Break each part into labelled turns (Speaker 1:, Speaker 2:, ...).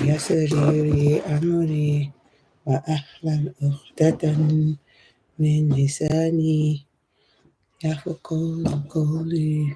Speaker 1: ويسري أمري وأحلل عقدة من لساني يفقهوا قولي.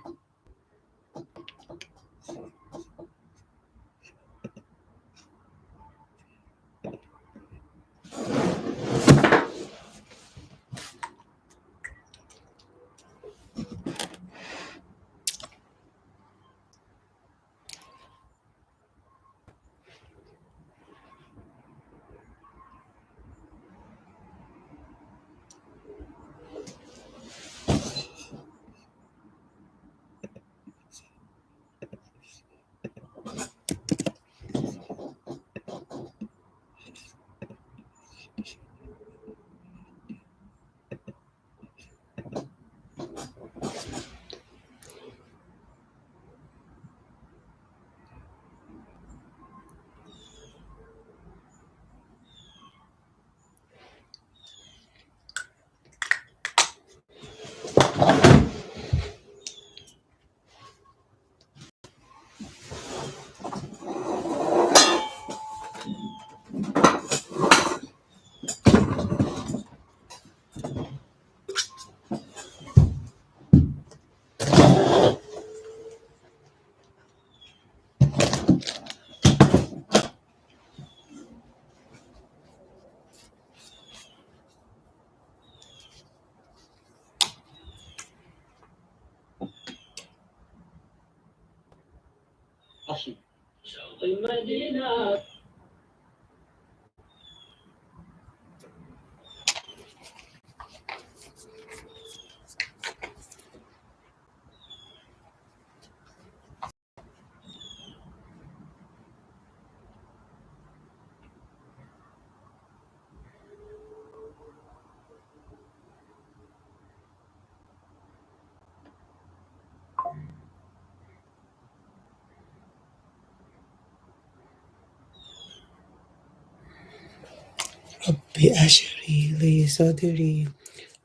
Speaker 1: ربي أشري لي صدري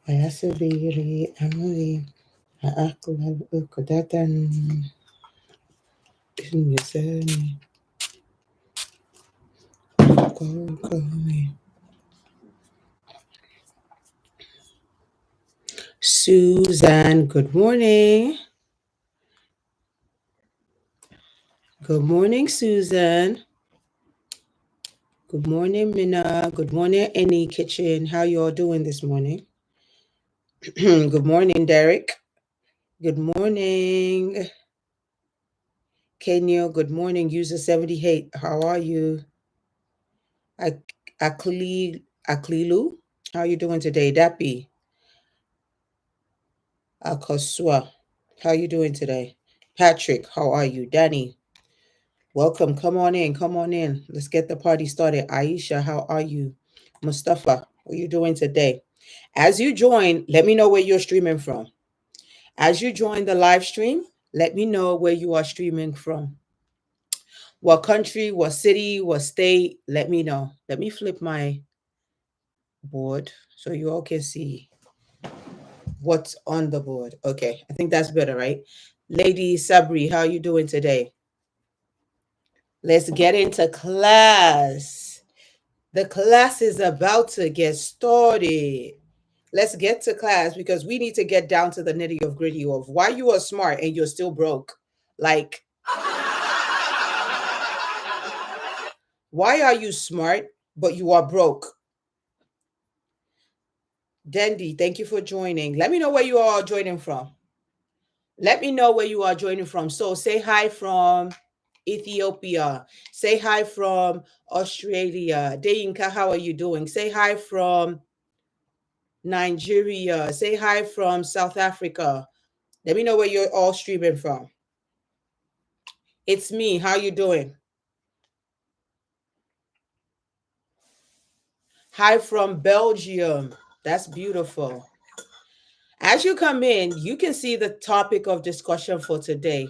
Speaker 1: ويسر لي أمري وأحلل عقدة من لساني يفقهوا قولي. Suzanne, good morning. Good morning, Susan. Good morning, Minna. Good morning, Any Kitchen. How you all doing this morning? Good morning, Derek. Good morning, Kenya. Good morning, User 78. How are you? Aklilu. How are you doing today? Dappy. Akosua. How are you doing today? Patrick, how are you? Danny, welcome. Come on in. Come on in. Let's get the party started. Aisha, how are you? Mustafa, what are you doing today? As you join, let me know where you're streaming from. As you join the live stream, let me know where you are streaming from. What country, what city, what state, let me know. Let me flip my board so you all can see what's on the board. Okay, I think that's better, right? Lady Sabri, how are you doing today? Let's get into class. The class is about to get started. Let's get to class because we need to get down to the nitty of gritty of why you are smart and you're still broke. Like, why are you smart but you are broke? Dandy, thank you for joining. Let me know where you are joining from. Let me know where you are joining from. So say hi from Ethiopia. Say hi from Australia. Deyinka, how are you doing? Say hi from Nigeria. Say hi from South Africa. Let me know where you're all streaming from. It's me. How you doing? Hi from Belgium. That's beautiful. As you come in, you can see the topic of discussion for today.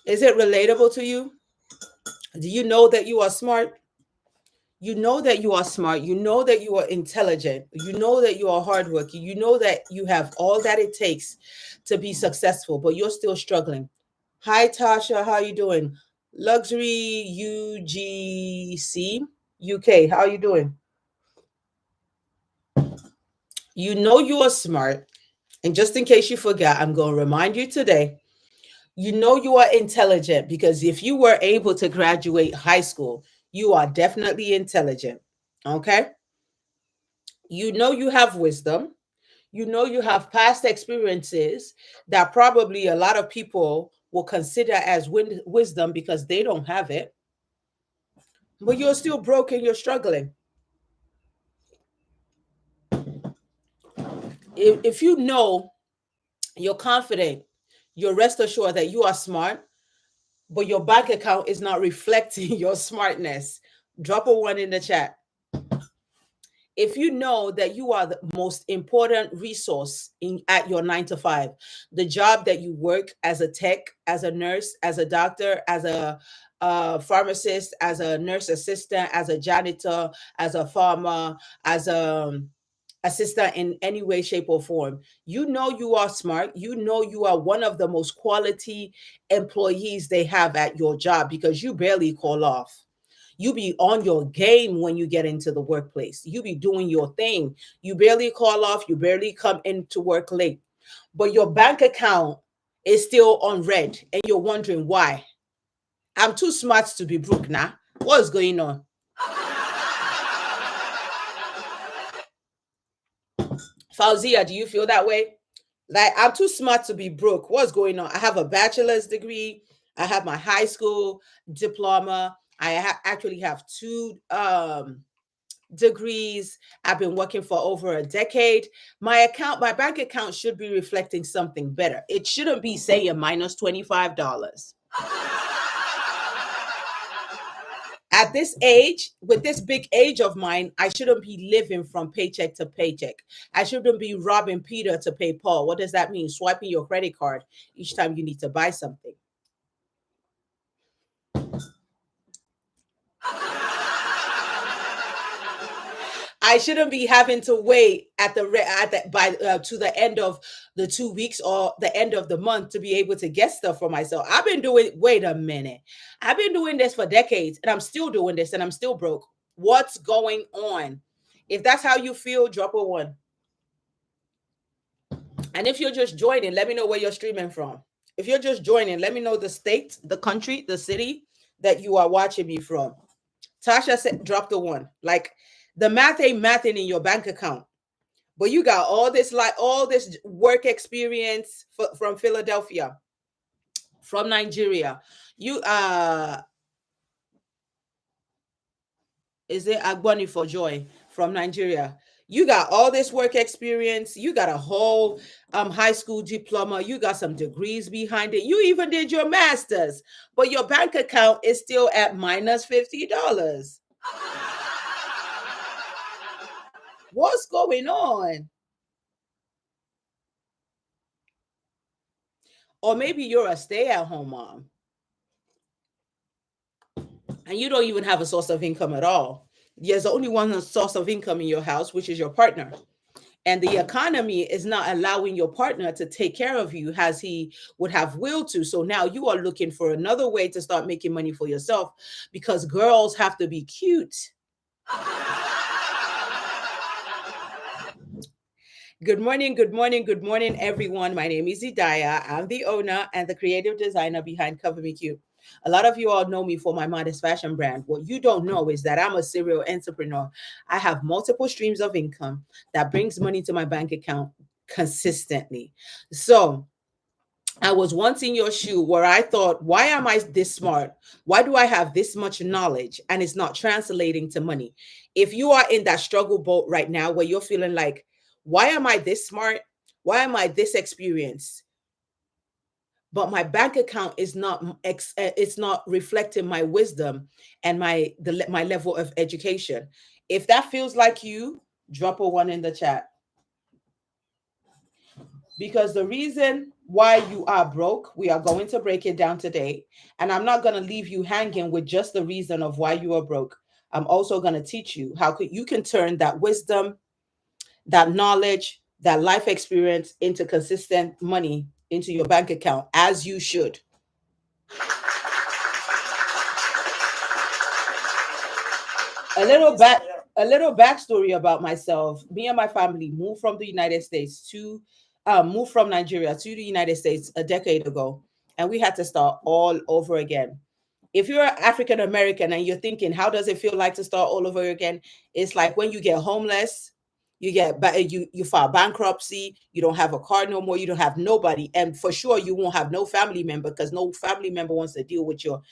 Speaker 1: Is it relatable to you? Do you know that you are smart? You know that you are smart. You know that you are intelligent. You know that you are hardworking. You know that you have all that it takes to be successful, but you're still struggling. Hi, Tasha. How are you doing? Luxury UGC UK. How are you doing? You know you are smart. And just in case you forgot, I'm going to remind you today. You know you are intelligent because if you were able to graduate high school, you are definitely intelligent. Okay? You know you have wisdom. You know you have past experiences that probably a lot of people will consider as wisdom because they don't have it, but you're still broke and you're struggling. If you know, you're confident, you're rest assured that you are smart, but your bank account is not reflecting your smartness. Drop a one in the chat. If you know that you are the most important resource in at your 9 to 5, the job that you work as a tech, as a nurse, as a doctor, as a pharmacist, as a nurse assistant, as a janitor, as a farmer, as a assistant in any way, shape, or form. You know you are smart. You know you are one of the most quality employees they have at your job because you barely call off. You be on your game when you get into the workplace. You be doing your thing. You barely call off. You barely come into work late. But your bank account is still on red and you're wondering why. I'm too smart to be broke now. What's going on? Fauzia, do you feel that way? Like, I'm too smart to be broke. What's going on? I have a bachelor's degree. I have my high school diploma. Actually have two degrees. I've been working for over a decade. My bank account should be reflecting something better. It shouldn't be saying minus $25. At this age, with this big age of mine, I shouldn't be living from paycheck to paycheck. I shouldn't be robbing Peter to pay Paul. What does that mean? Swiping your credit card each time you need to buy something. I shouldn't be having to wait at the by to the end of the 2 weeks or the end of the month to be able to get stuff for myself. I've been doing. Wait a minute, I've been doing this for decades, and I'm still doing this, and I'm still broke. What's going on? If that's how you feel, drop a one. And if you're just joining, let me know where you're streaming from. If you're just joining, let me know the state, the country, the city that you are watching me from. Tasha said, drop the one. Like the math ain't mathing in your bank account, but you got all this work experience from Philadelphia, from Nigeria. You is it Agbani for Joy from Nigeria? You got all this work experience. You got a whole high school diploma. You got some degrees behind it. You even did your master's, but your bank account is still at minus $50. What's going on? Or maybe you're a stay-at-home mom and you don't even have a source of income at all. There's only one source of income in your house, which is your partner. And the economy is not allowing your partner to take care of you as he would have will to. So now you are looking for another way to start making money for yourself because girls have to be cute. Good morning, good morning, good morning, everyone. My name is Idaya. I'm the owner and the creative designer behind Cover Me Cute. A lot of you all know me for my modest fashion brand. What you don't know is that I'm a serial entrepreneur. I have multiple streams of income that brings money to my bank account consistently. So I was once in your shoe where I thought, why am I this smart? Why do I have this much knowledge and it's not translating to money? If you are in that struggle boat right now where you're feeling like, why am I this smart? Why am I this experienced? But my bank account is not it's not reflecting my wisdom and my level of education. If that feels like you, drop a one in the chat. Because the reason why you are broke, we are going to break it down today. And I'm not going to leave you hanging with just the reason of why you are broke. I'm also going to teach you how you can turn that wisdom, that knowledge, that life experience into consistent money into your bank account as you should. a little back a little backstory about myself. Me and my family moved from the United States to moved from Nigeria to the United States a decade ago, and we had to start all over again. If you're African American and you're thinking, how does it feel like to start all over again? It's like when you get homeless, you file bankruptcy, you don't have a car no more, you don't have nobody, and for sure you won't have no family member because no family member wants to deal with your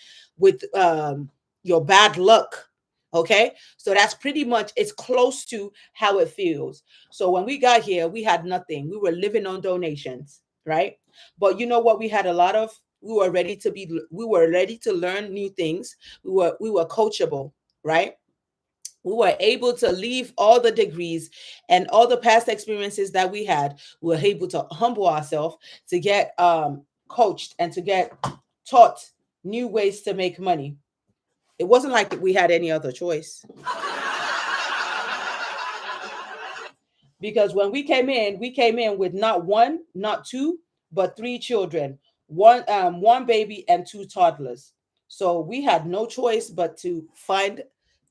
Speaker 1: bad luck. Okay, so that's pretty much, it's close to how it feels. So when we got here, we had nothing. We were living on donations, right? But you know what? We had a lot of. We were ready to learn new things. We were coachable, right? We were able to leave all the degrees and all the past experiences that we had. We were able to humble ourselves to get coached and to get taught new ways to make money. It wasn't like we had any other choice. Because when we came in with not one, not two, but three children, one baby and two toddlers. So we had no choice but to find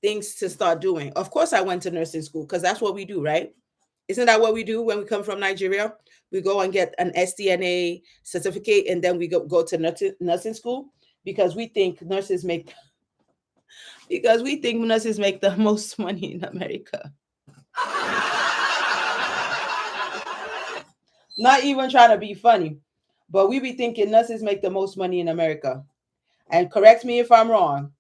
Speaker 1: things to start doing. Of course, I went to nursing school because that's what we do, right? Isn't that what we do when we come from Nigeria? We go and get an SDNA certificate, and then we go to nursing school because we think nurses make the most money in America. Not even trying to be funny, but we be thinking nurses make the most money in America. And correct me if I'm wrong.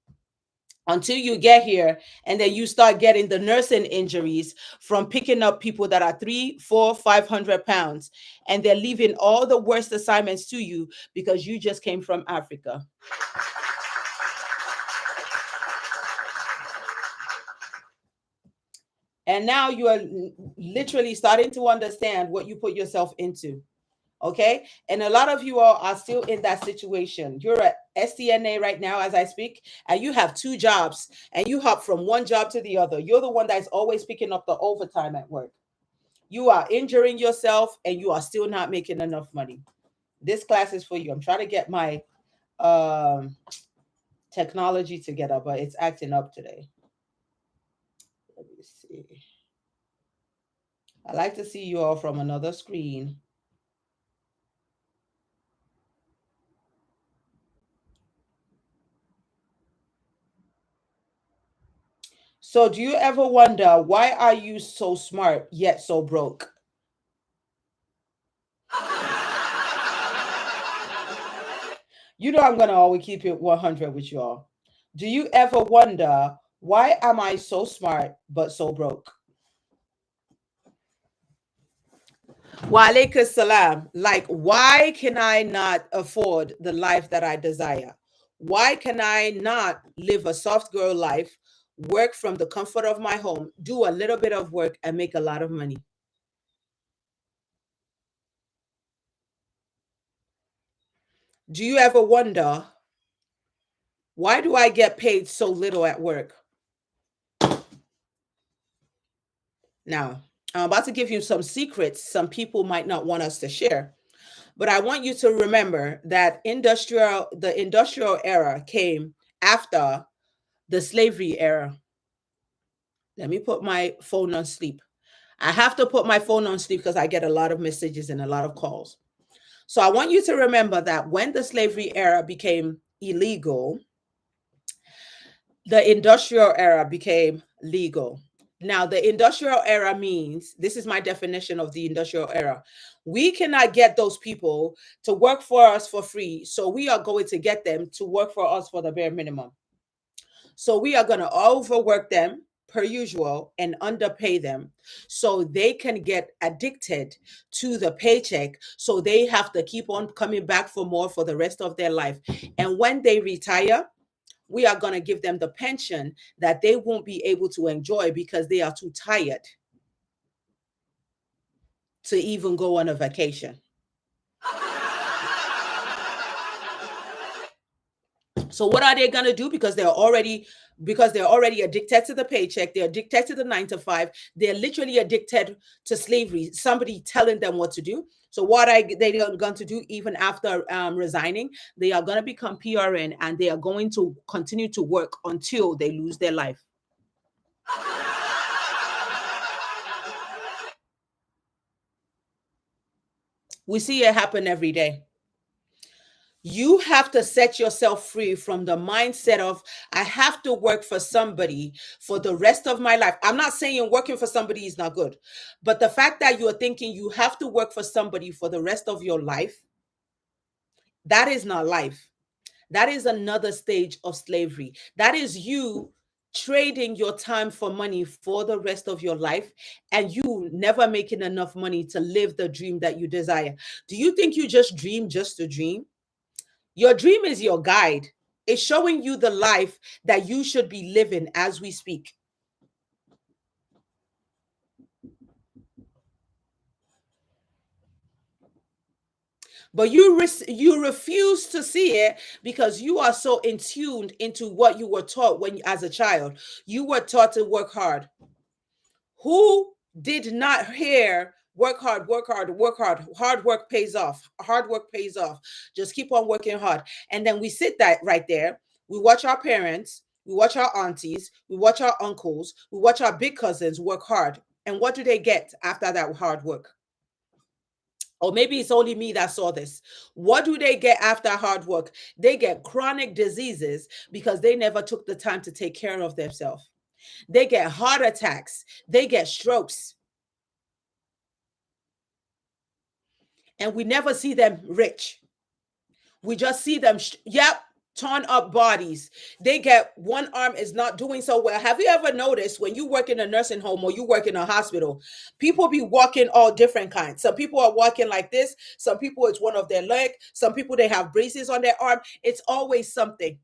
Speaker 1: Until you get here, and then you start getting the nursing injuries from picking up people that are 3, 4, 500 pounds, and they're leaving all the worst assignments to you because you just came from Africa. And now you are literally starting to understand what you put yourself into. Okay. And a lot of you all are still in that situation. You're at SDNA right now as I speak, and you have two jobs and you hop from one job to the other. You're the one that's always picking up the overtime at work. You are injuring yourself and you are still not making enough money. This class is for you. I'm trying to get my um, technology together, but it's acting up today. Let me see. I like to see you all from another screen. So, do you ever wonder why are you so smart yet so broke? You know I'm gonna always keep it 100 with y'all. Do you ever wonder why am I so smart but so broke? Wa alaikum salam. Like, why can I not afford the life that I desire? Why can I not live a soft girl life, work from the comfort of my home, do a little bit of work, and make a lot of money? Do you ever wonder why do I get paid so little at work? Now, I'm about to give you some secrets some people might not want us to share. But I want you to remember that the industrial era came after the slavery era. Let me put my phone on sleep. I have to put my phone on sleep because I get a lot of messages and a lot of calls. So I want you to remember that when the slavery era became illegal, the industrial era became legal. Now, the industrial era means this is my definition of the industrial era. We cannot get those people to work for us for free. So we are going to get them to work for us for the bare minimum. So we are going to overwork them per usual and underpay them so they can get addicted to the paycheck. So they have to keep on coming back for more for the rest of their life. And when they retire, we are going to give them the pension that they won't be able to enjoy because they are too tired to even go on a vacation. So what are they going to do because they're already addicted to the paycheck, they're addicted to the 9 to 5, they're literally addicted to slavery, somebody telling them what to do. So they are going to do even after resigning, they are going to become PRN and they are going to continue to work until they lose their life. We see it happen every day. You have to set yourself free from the mindset of, I have to work for somebody for the rest of my life. I'm not saying working for somebody is not good, but the fact that you're thinking you have to work for somebody for the rest of your life, that is not life. That is another stage of slavery. That is you trading your time for money for the rest of your life, and you never making enough money to live the dream that you desire. Do you think you just dream just to dream? Your dream is your guide. It's showing you the life that you should be living as we speak. But you refuse to see it because you are so in tuned into what you were taught when as a child. You were taught to work hard. Who did not hear work hard, work hard, work hard? Hard work pays off. Hard work pays off. Just keep on working hard. And then we sit that right there. We watch our parents, we watch our aunties, we watch our uncles, we watch our big cousins work hard. And what do they get after that hard work? Or maybe it's only me that saw this. What do they get after hard work? They get chronic diseases because they never took the time to take care of themselves. They get heart attacks, they get strokes, and we never see them rich. We just see them, yep, torn up bodies. They get one arm is not doing so well. Have you ever noticed when you work in a nursing home or you work in a hospital, people be walking all different kinds? Some people are walking like this. Some people, it's one of their leg. Some people, they have braces on their arm. It's always something,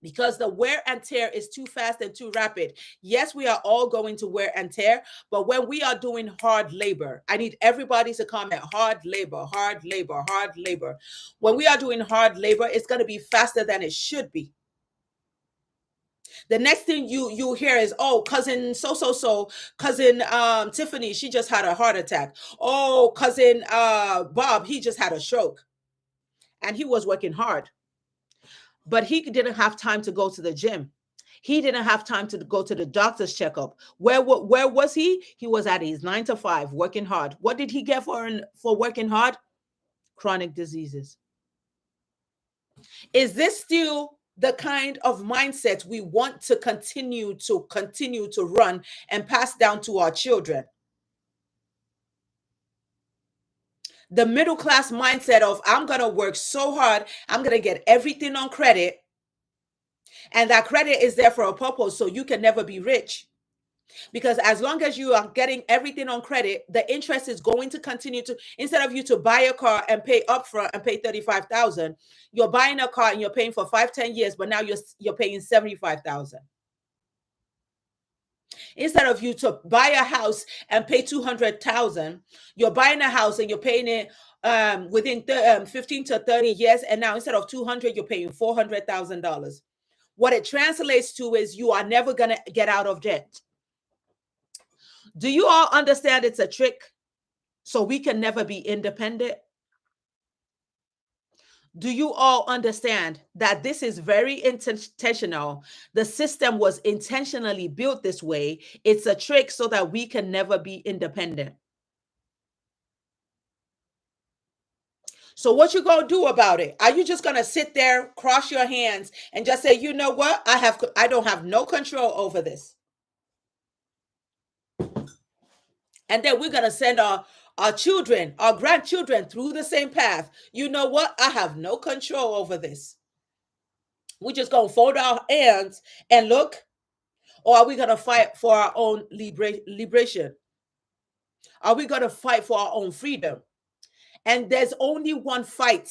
Speaker 1: because the wear and tear is too fast and too rapid. Yes, we are all going to wear and tear, but when we are doing hard labor, I need everybody to comment hard labor, hard labor, hard labor. When we are doing hard labor, it's going to be faster than it should be. The next thing you hear is, oh, cousin cousin Tiffany, she just had a heart attack. Oh, cousin Bob, he just had a stroke. And he was working hard, but he didn't have time to go to the gym. He didn't have time to go to the doctor's checkup. Where was he? He was at his 9 to 5 working hard. What did he get for working hard? Chronic diseases. Is this still the kind of mindset we want to continue to run and pass down to our children? The middle class mindset of, I'm going to work so hard, I'm going to get everything on credit, and that credit is there for a purpose, so you can never be rich. Because as long as you are getting everything on credit, the interest is going to continue to, instead of you to buy a car and pay upfront and pay 35,000, you're buying a car and you're paying for 5-10 years, but now you're paying 75,000. Instead of you to buy a house and pay 200,000, you're buying a house and you're paying it within 15 to 30 years, and now instead of 200, you're paying $400,000. What it translates to is you are never going to get out of debt. Do you all understand it's a trick so we can never be independent? Do you all understand that this is very intentional? The system was intentionally built this way. It's a trick so that we can never be independent. So what you gonna do about it? Are you just gonna sit there, cross your hands, and just say, you know what? I don't have no control over this. And then we're gonna send our children, our grandchildren through the same path. You know what? I have no control over this. We're just gonna fold our hands and look, or are we gonna fight for our own liberation? Are we gonna fight for our own freedom? And there's only one fight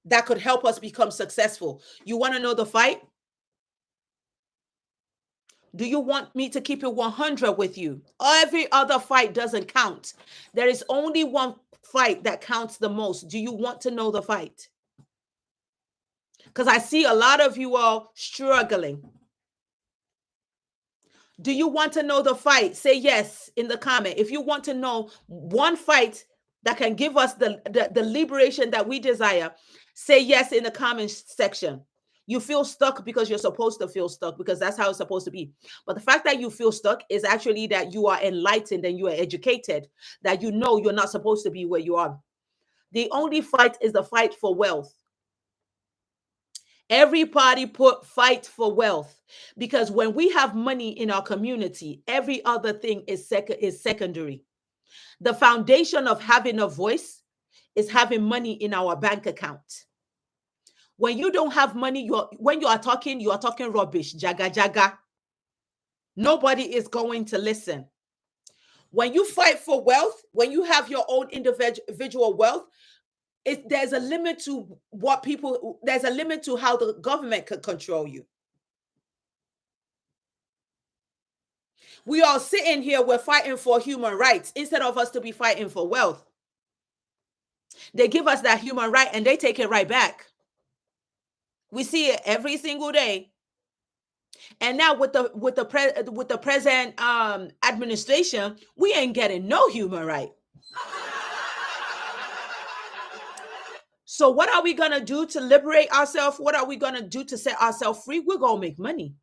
Speaker 1: that could help us become successful. You want to know the fight? Do you want me to keep it 100 with you? Every other fight doesn't count. There is only one fight that counts the most. Do you want to know the fight? Because I see a lot of you all struggling. Do you want to know the fight? Say yes in the comment. If you want to know one fight that can give us the liberation that we desire, say yes in the comment section. You feel stuck because you're supposed to feel stuck, because that's how it's supposed to be. But the fact that you feel stuck is actually that you are enlightened and you are educated, that you know you're not supposed to be where you are. The only fight is the fight for wealth. Everybody put fight for wealth, because when we have money in our community, every other thing is secondary. The foundation of having a voice is having money in our bank account. When you don't have money, when you are talking rubbish, jaga jaga. Nobody is going to listen. When you fight for wealth, when you have your own individual wealth, there's a limit to there's a limit to how the government could control you. We are sitting here, we're fighting for human rights instead of us to be fighting for wealth. They give us that human right and they take it right back. We see it every single day. And now with the present administration, we ain't getting no human right. So what are we gonna do to liberate ourselves? What are we gonna do to set ourselves free? We're gonna make money.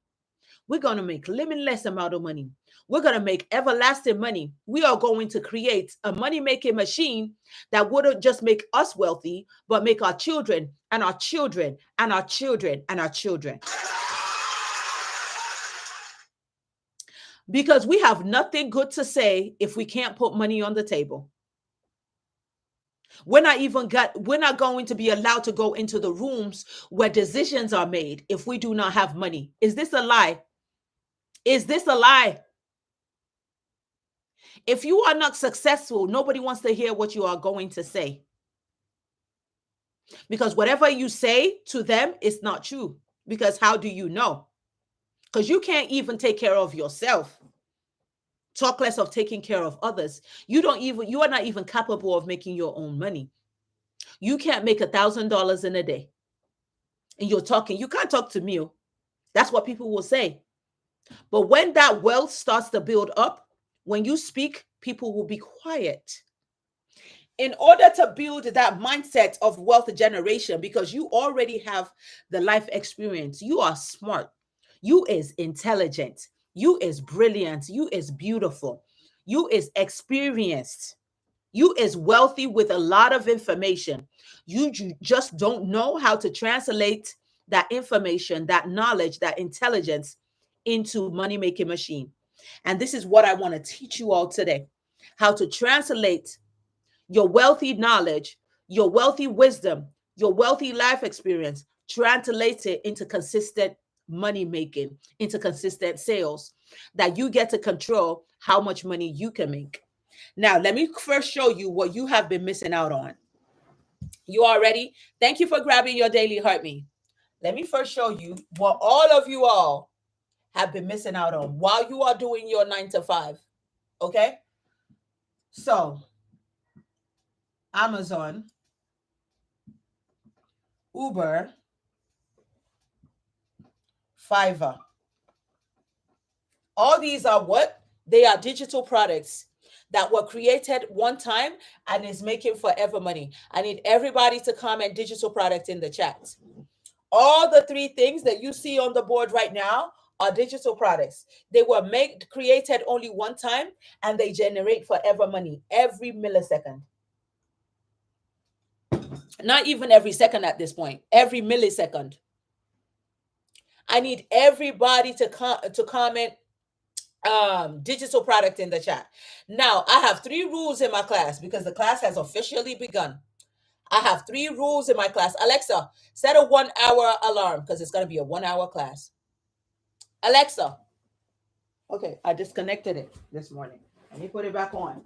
Speaker 1: We're gonna make limitless amount of money. We're gonna make everlasting money. We are going to create a money-making machine that wouldn't just make us wealthy, but make our children and our children and our children and our children. Because we have nothing good to say if we can't put money on the table. We're not going to be allowed to go into the rooms where decisions are made if we do not have money. Is this a lie? Is this a lie? If you are not successful, nobody wants to hear what you are going to say. Because whatever you say to them is not true. Because how do you know? Because you can't even take care of yourself. Talk less of taking care of others. You are not even capable of making your own money. You can't make $1,000 in a day. And you can't talk to me. That's what people will say. But when that wealth starts to build up, when you speak, people will be quiet. In order to build that mindset of wealth generation, because you already have the life experience, you are smart, you is intelligent, you is brilliant, you is beautiful, you is experienced, you is wealthy with a lot of information. You just don't know how to translate that information, that knowledge, that intelligence into money-making machine. And this is what I want to teach you all today, how to translate your wealthy knowledge, your wealthy wisdom, your wealthy life experience, translate it into consistent money making, into consistent sales, that you get to control how much money you can make. Now, let me first show you what you have been missing out on. You all ready? Thank you for grabbing your daily heart me. Let me first show you what all of you all have been missing out on while you are doing your 9 to 5. Okay? So, Amazon, Uber, Fiverr. All these are what? They are digital products that were created one time and is making forever money. I need everybody to comment digital product in the chat. All the 3 things that you see on the board right now are digital products. They were created only one time and they generate forever money every millisecond. Not even every second at this point, every millisecond. I need everybody to comment digital product in the chat. Now, I have 3 rules in my class because the class has officially begun. I have 3 rules in my class. Alexa, set a 1-hour alarm because it's going to be a 1-hour class. Alexa. Okay, I disconnected it this morning. Let me put it back on.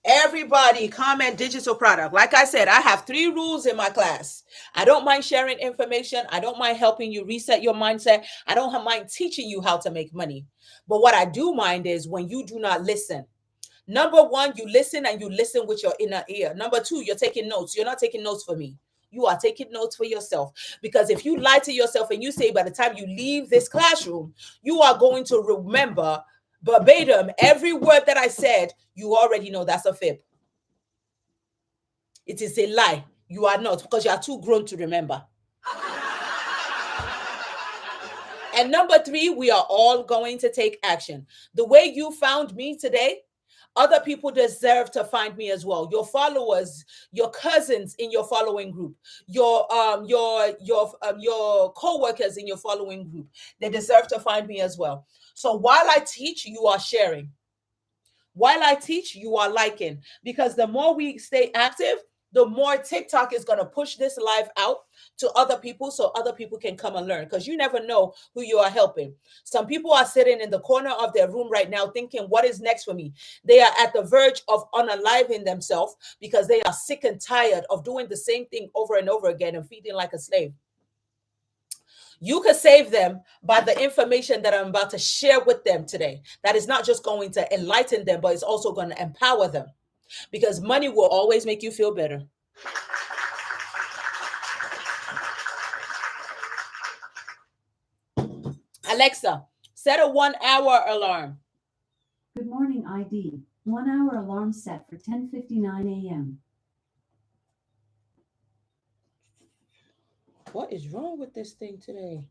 Speaker 1: Everybody comment digital product. Like I said, I have 3 rules in my class. I don't mind sharing information. I don't mind helping you reset your mindset. I don't mind teaching you how to make money. But what I do mind is when you do not listen. Number 1, you listen and you listen with your inner ear. Number 2, you're taking notes. You're not taking notes for me. You are taking notes for yourself. Because if you lie to yourself and you say by the time you leave this classroom, you are going to remember verbatim every word that I said, you already know that's a fib. It is a lie. You are not, because you are too grown to remember. And number three, we are all going to take action. The way you found me today, other people deserve to find me as well. Your followers, your cousins in your following group, your co-workers in your following group, they deserve to find me as well. So while I teach, you are sharing. While I teach, you are liking. Because the more we stay active, the more TikTok is going to push this live out to other people so other people can come and learn. Because you never know who you are helping. Some people are sitting in the corner of their room right now thinking, what is next for me? They are at the verge of unaliving themselves because they are sick and tired of doing the same thing over and over again and feeding like a slave. You could save them by the information that I'm about to share with them today. That is not just going to enlighten them, but it's also going to empower them, because money will always make you feel better. Alexa, set a 1 hour alarm.
Speaker 2: Good morning, ID. 1 hour alarm set for 10:59 a.m.
Speaker 1: What is wrong with this thing today?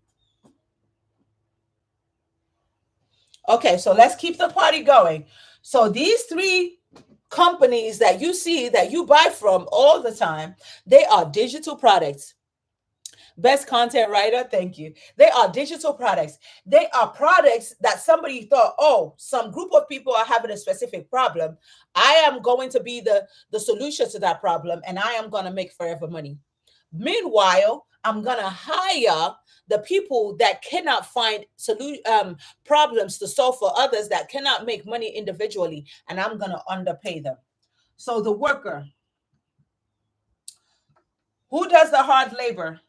Speaker 1: Okay, so let's keep the party going. So these three companies that you see that you buy from all the time, they are digital products. Best content writer, thank you. They are digital products. They are products that somebody thought, oh, some group of people are having a specific problem. I am going to be the solution to that problem, and I am going to make forever money. Meanwhile, I'm going to hire the people that cannot find problems to solve for others, that cannot make money individually, and I'm going to underpay them. So the worker, who does the hard labor?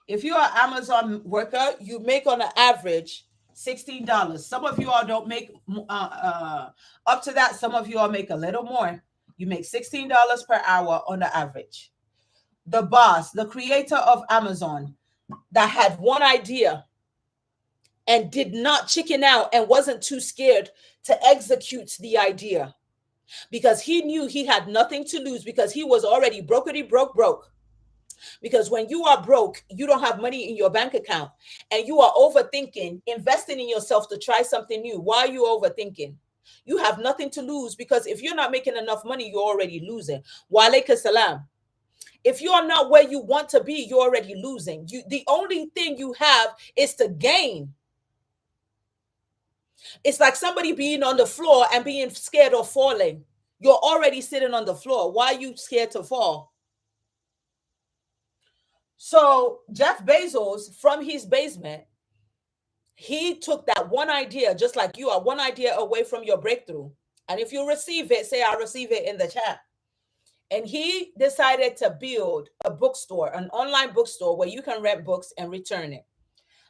Speaker 1: If you're an Amazon worker, you make on an average $16. Some of you all don't make up to that. Some of you all make a little more. You make $16 per hour on the average. The boss, the creator of Amazon, that had one idea and did not chicken out and wasn't too scared to execute the idea, because he knew he had nothing to lose, because he was already broke. Because when you are broke, you don't have money in your bank account, and you are overthinking, investing in yourself to try something new. Why are you overthinking? You have nothing to lose, because if you're not making enough money, you're already losing. Wa alaikum salam. If you are not where you want to be, you're already losing. The only thing you have is to gain. It's like somebody being on the floor and being scared of falling. You're already sitting on the floor. Why are you scared to fall? So Jeff Bezos, from his basement, he took that one idea, just like you are one idea away from your breakthrough. And if you receive it, say I receive it in the chat. And he decided to build a bookstore, an online bookstore where you can rent books and return it.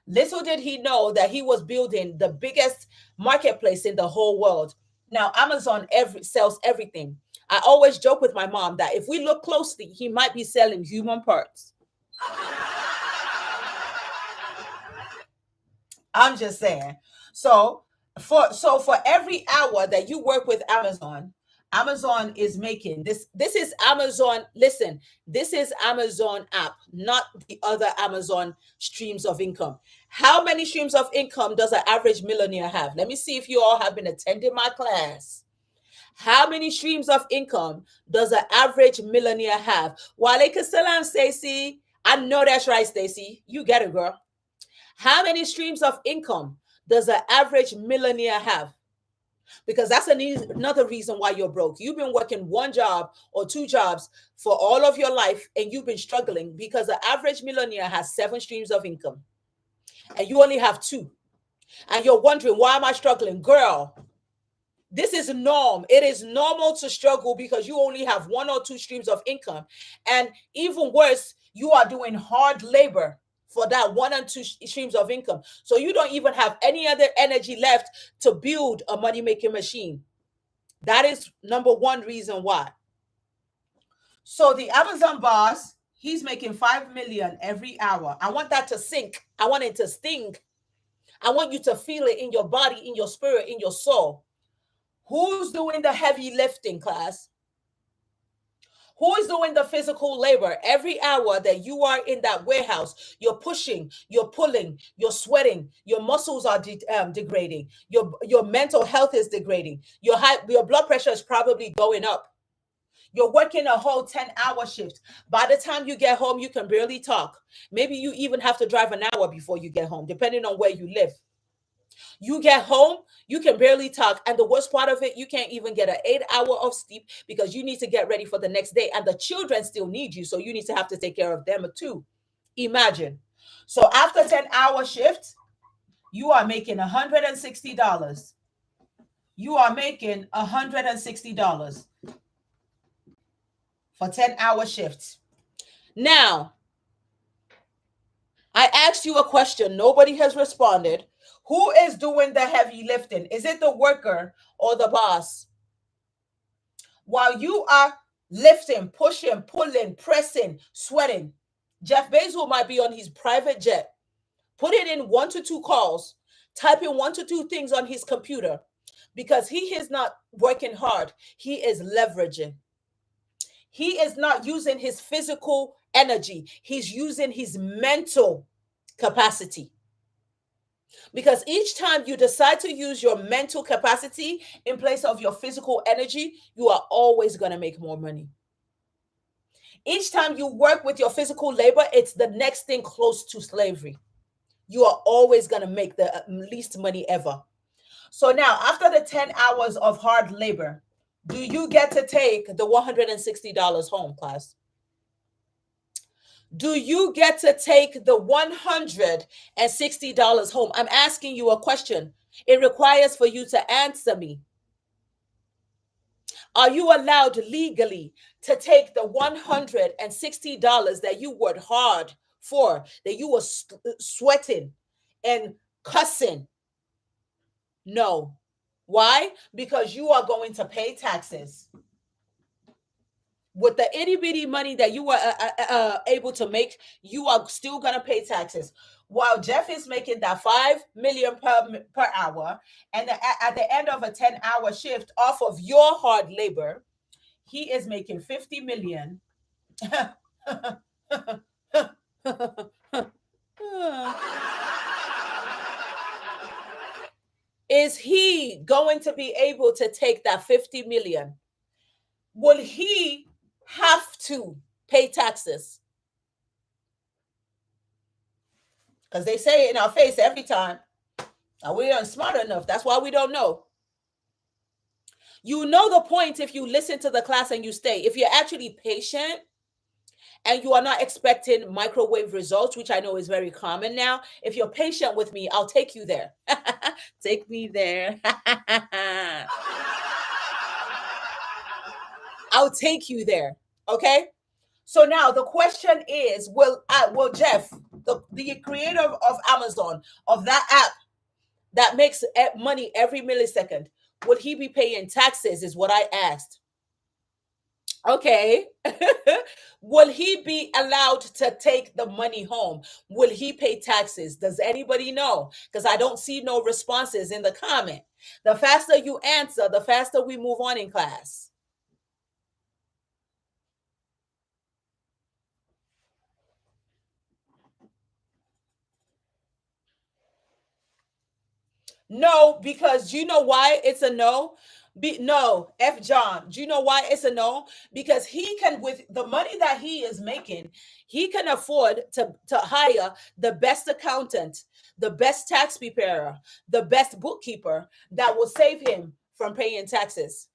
Speaker 1: Little did he know that he was building the biggest marketplace in the whole world. Now, Amazon sells everything. I always joke with my mom that if we look closely, he might be selling human parts. I'm just saying. So for every hour that you work with Amazon, Amazon is making this. This is Amazon. Listen, this is Amazon app, not the other Amazon streams of income. How many streams of income does an average millionaire have? Let me see if you all have been attending my class. How many streams of income does an average millionaire have? Wa alaikum salam, Stacy. I know that's right, Stacy. You get it, girl. How many streams of income does an average millionaire have? Because that's another reason why you're broke. You've been working one job or two jobs for all of your life, and you've been struggling because the average millionaire has 7 streams of income and you only have 2. And you're wondering, why am I struggling? Girl, this is norm. It is normal to struggle because you only have 1 or 2 streams of income. And even worse, you are doing hard labor for that 1 and 2 streams of income. So you don't even have any other energy left to build a money-making machine. That is number 1 reason why. So the Amazon boss, he's making $5 million every hour. I want that to sink. I want it to sting. I want you to feel it in your body, in your spirit, in your soul. Who's doing the heavy lifting, class? Who is doing the physical labor? Every hour that you are in that warehouse, you're pushing, you're pulling, you're sweating, your muscles are degrading, your mental health is degrading, your blood pressure is probably going up. You're working a whole 10-hour shift. By the time you get home, you can barely talk. Maybe you even have to drive an hour before you get home, depending on where you live. You get home, you can barely talk. And the worst part of it, you can't even get an 8 hour of sleep because you need to get ready for the next day. And the children still need you. So you need to have to take care of them too. Imagine. So after 10-hour shift, you are making $160. You are making $160 for 10-hour shifts. Now, I asked you a question. Nobody has responded. Who is doing the heavy lifting? Is it the worker or the boss? While you are lifting, pushing, pulling, pressing, sweating, Jeff Bezos might be on his private jet, put it in 1 to 2 calls, typing 1 to 2 things on his computer because he is not working hard. He is leveraging. He is not using his physical energy. He's using his mental capacity. Because each time you decide to use your mental capacity in place of your physical energy, you are always going to make more money. Each time you work with your physical labor, it's the next thing close to slavery. You are always going to make the least money ever. So now, after the 10 hours of hard labor, do you get to take the $160 home, class? Do you get to take the $160 home? I'm asking you a question. It requires for you to answer me. Are you allowed legally to take the $160 that you worked hard for, that you were sweating and cussing? No. Why? Because you are going to pay taxes. With the itty bitty money that you were able to make, you are still going to pay taxes. While Jeff is making that $5 million per hour, and at the end of a 10-hour shift off of your hard labor, he is making $50 million. Is he going to be able to take that $50 million? Will he have to pay taxes? Because they say it in our face every time. Now, we aren't smart enough. That's why we don't know. You know the point if you listen to the class and you stay. If you're actually patient and you are not expecting microwave results, which I know is very common now, if you're patient with me, I'll take you there. Take me there. I'll take you there. Okay? So now the question is, will Jeff, the creator of Amazon, of that app that makes money every millisecond, would he be paying taxes is what I asked. Okay. Will he be allowed to take the money home? Will he pay taxes? Does anybody know? Because I don't see no responses in the comment. The faster you answer, the faster we move on in class. No, because you know why it's a no? No, F John. Do you know why it's a no? Because he can, with the money that he is making, he can afford to hire the best accountant, the best tax preparer, the best bookkeeper that will save him from paying taxes.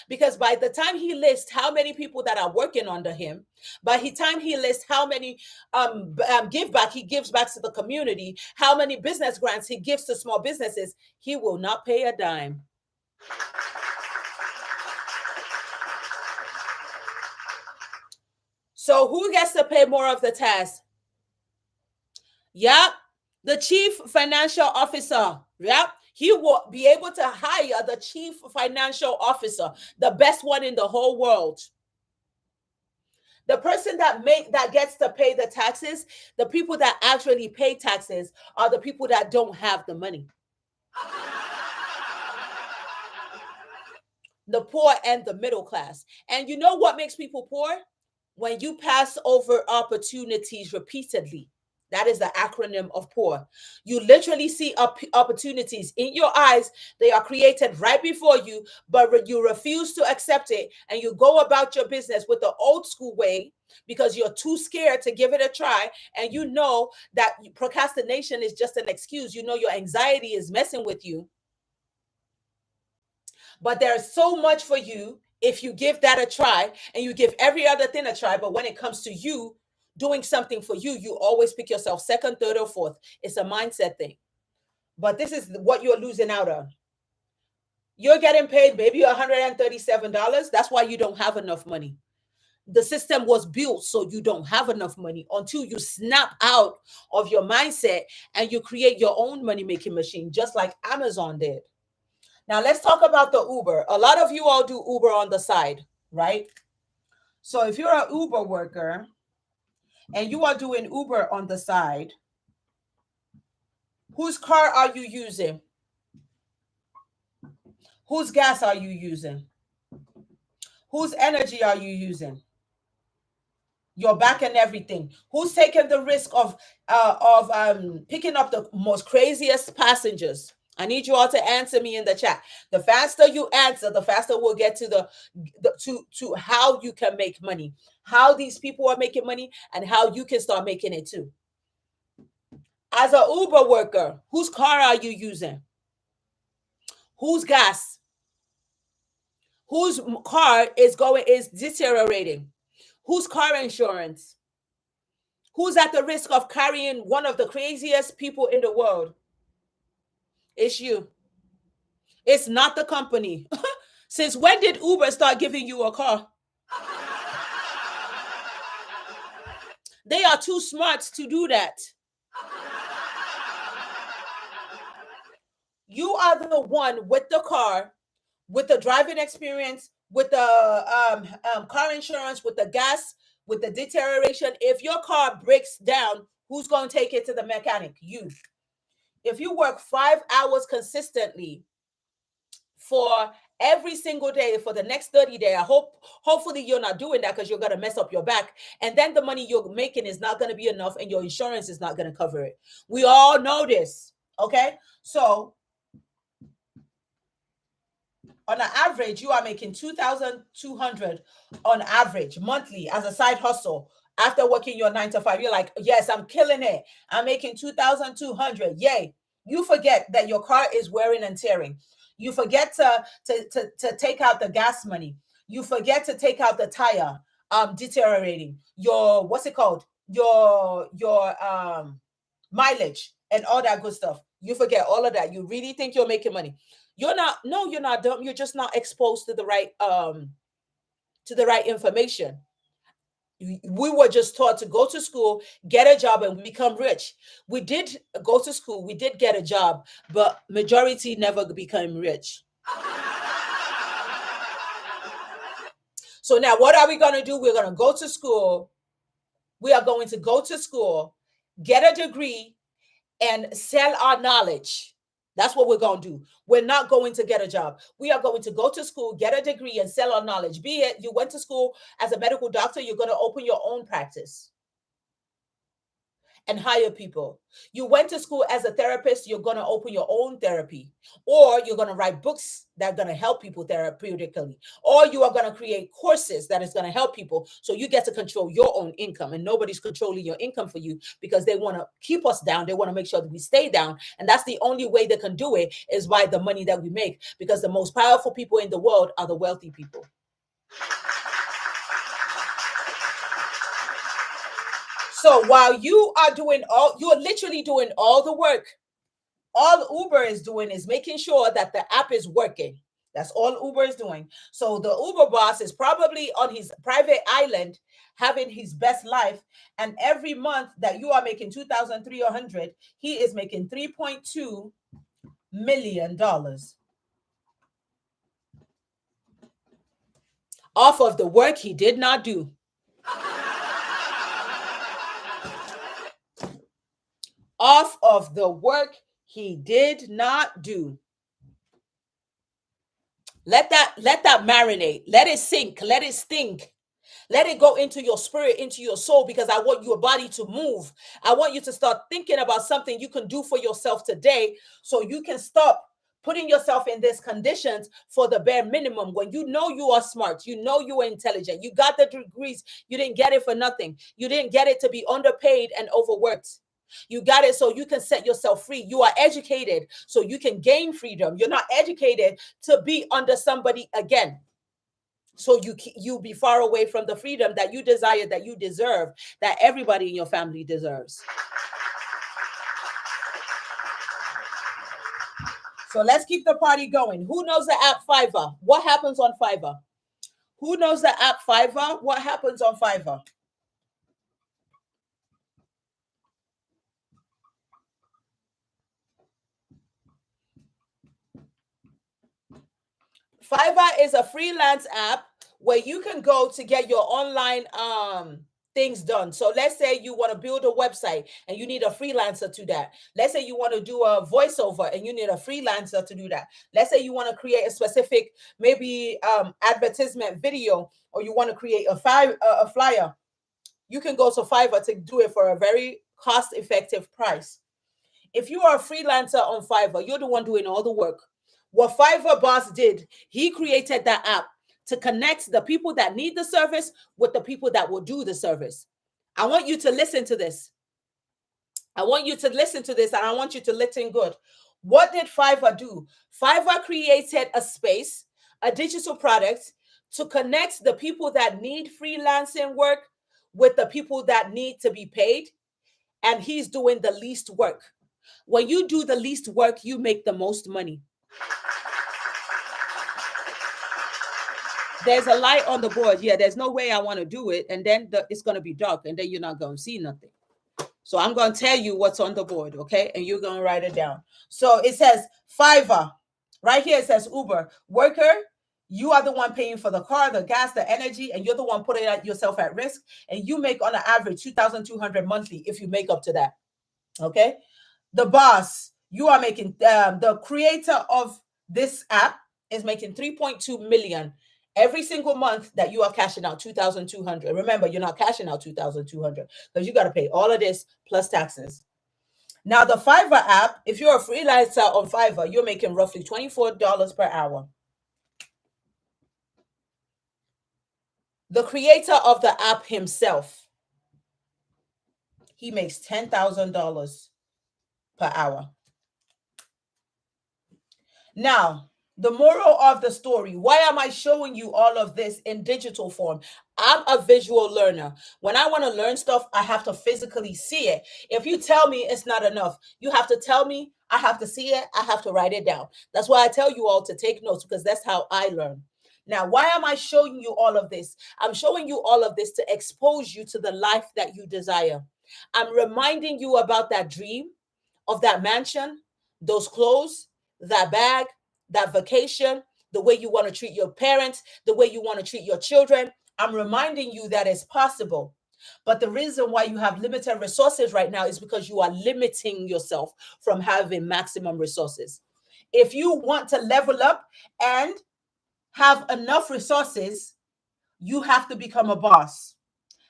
Speaker 1: Because by the time he lists how many people that are working under him, by the time he lists how many give back he gives back to the community, how many business grants he gives to small businesses, he will not pay a dime. So who gets to pay more of the tax? Yep, the chief financial officer. Yep, he will be able to hire the chief financial officer, the best one in the whole world. The person that gets to pay the taxes, the people that actually pay taxes are the people that don't have the money. The poor and the middle class. And you know what makes people poor? When you pass over opportunities repeatedly, that is the acronym of poor. You literally see opportunities in your eyes. They are created right before you, but you refuse to accept it, and you go about your business with the old school way because you're too scared to give it a try. And you know that procrastination is just an excuse. You know your anxiety is messing with you, but there's so much for you if you give that a try and you give every other thing a try. But when it comes to you doing something for you, you always pick yourself second, third, or fourth. It's a mindset thing. But this is what you're losing out on. You're getting paid maybe $137. That's why you don't have enough money. The system was built so you don't have enough money until you snap out of your mindset and you create your own money making machine, just like Amazon did. Now let's talk about the Uber. A lot of you all do Uber on the side, right? So if you're an Uber worker and you are doing Uber on the side, whose car are you using? Whose gas are you using? Whose energy are you using? Your back and everything. Who's taking the risk of picking up the most craziest passengers? I need you all to answer me in the chat. The faster you answer, the faster we'll get to to how you can make money, how these people are making money, and how you can start making it too. As an Uber worker, whose car are you using? Whose gas? Whose car is deteriorating? Whose car insurance? Who's at the risk of carrying one of the craziest people in the world? It's you. It's not the company. Since when did Uber start giving you a car? They are too smart to do that. You are the one with the car, with the driving experience, with the car insurance, with the gas, with the deterioration. If your car breaks down, who's going to take it to the mechanic? You. If you work 5 hours consistently for every single day for the next 30 days, hopefully you're not doing that because you're going to mess up your back, and then the money you're making is not going to be enough and your insurance is not going to cover it. We all know this. Okay, so on an average, you are making 2,200 on average monthly as a side hustle. After working your 9 to 5, you're like, yes, I'm killing it. I'm making 2,200. Yay. You forget that your car is wearing and tearing. You forget to take out the gas money. You forget to take out the tire deteriorating. Your, what's it called? Your mileage and all that good stuff. You forget all of that. You really think you're making money. You're not. No, you're not dumb. You're just not exposed to the right information. We were just taught to go to school, get a job, and become rich. We did go to school, we did get a job, but majority never became rich. So now what are we going to do? We're going to go to school. We are going to go to school, get a degree, and sell our knowledge. That's what we're going to do. We're not going to get a job. We are going to go to school, get a degree, and sell our knowledge. Be it you went to school as a medical doctor, you're going to open your own practice and hire people. You went to school as a therapist, you're going to open your own therapy, or you're going to write books that are going to help people therapeutically, or you are going to create courses that is going to help people so you get to control your own income, and nobody's controlling your income for you because they want to keep us down. They want to make sure that we stay down, and that's the only way they can do it is by the money that we make, because the most powerful people in the world are the wealthy people. So while you're literally doing all the work. All Uber is doing is making sure that the app is working. That's all Uber is doing. So the Uber boss is probably on his private island having his best life. And every month that you are making 2,300, he is making $3.2 million off of the work he did not do. Off of the work he did not do. Let that marinate. Let it sink. Let it stink. Let it go into your spirit, into your soul, because I want your body to move. I want you to start thinking about something you can do for yourself today so you can stop putting yourself in these conditions for the bare minimum. When you know you are smart, you know you are intelligent, you got the degrees, you didn't get it for nothing. You didn't get it to be underpaid and overworked. You got it so you can set yourself free. You are educated so you can gain freedom. You're not educated to be under somebody again. So you be far away from the freedom that you desire, that you deserve, that everybody in your family deserves. So let's keep the party going. Who knows the app Fiverr? What happens on Fiverr? Who knows the app Fiverr? What happens on Fiverr? Fiverr is a freelance app where you can go to get your online things done. So let's say you want to build a website and you need a freelancer to that. Let's say you want to do a voiceover and you need a freelancer to do that. Let's say you want to create a specific maybe advertisement video, or you want to create a flyer. You can go to Fiverr to do it for a very cost-effective price. If you are a freelancer on Fiverr, you're the one doing all the work. What Fiverr Boss did, he created that app to connect the people that need the service with the people that will do the service. I want you to listen to this. I want you to listen to this, and I want you to listen good. What did Fiverr do? Fiverr created a space, a digital product, to connect the people that need freelancing work with the people that need to be paid. And he's doing the least work. When you do the least work, you make the most money. There's a light on the board. Yeah, there's no way I want to do it. And then it's going to be dark, and then you're not going to see nothing. So I'm going to tell you what's on the board, okay? And you're going to write it down. So it says Fiverr. Right here it says Uber. Worker, you are the one paying for the car, the gas, the energy, and you're the one putting yourself at risk. And you make on an average $2,200 monthly if you make up to that, okay? The boss, you are making, the creator of this app is making 3.2 million every single month that you are cashing out 2,200. Remember, you're not cashing out 2,200 because you got to pay all of this plus taxes. Now, the Fiverr app, if you're a freelancer on Fiverr, you're making roughly $24 per hour. The creator of the app himself, he makes $10,000 per hour. Now, the moral of the story, why am I showing you all of this in digital form? I'm a visual learner. When I want to learn stuff, I have to physically see it. If you tell me it's not enough, you have to tell me, I have to see it, I have to write it down. That's why I tell you all to take notes, because that's how I learn. Now, why am I showing you all of this? I'm showing you all of this to expose you to the life that you desire. I'm reminding you about that dream of that mansion, those clothes, that bag, that vacation, the way you want to treat your parents, the way you want to treat your children. I'm reminding you that it's possible. But the reason why you have limited resources right now is because you are limiting yourself from having maximum resources. If you want to level up and have enough resources, you have to become a boss.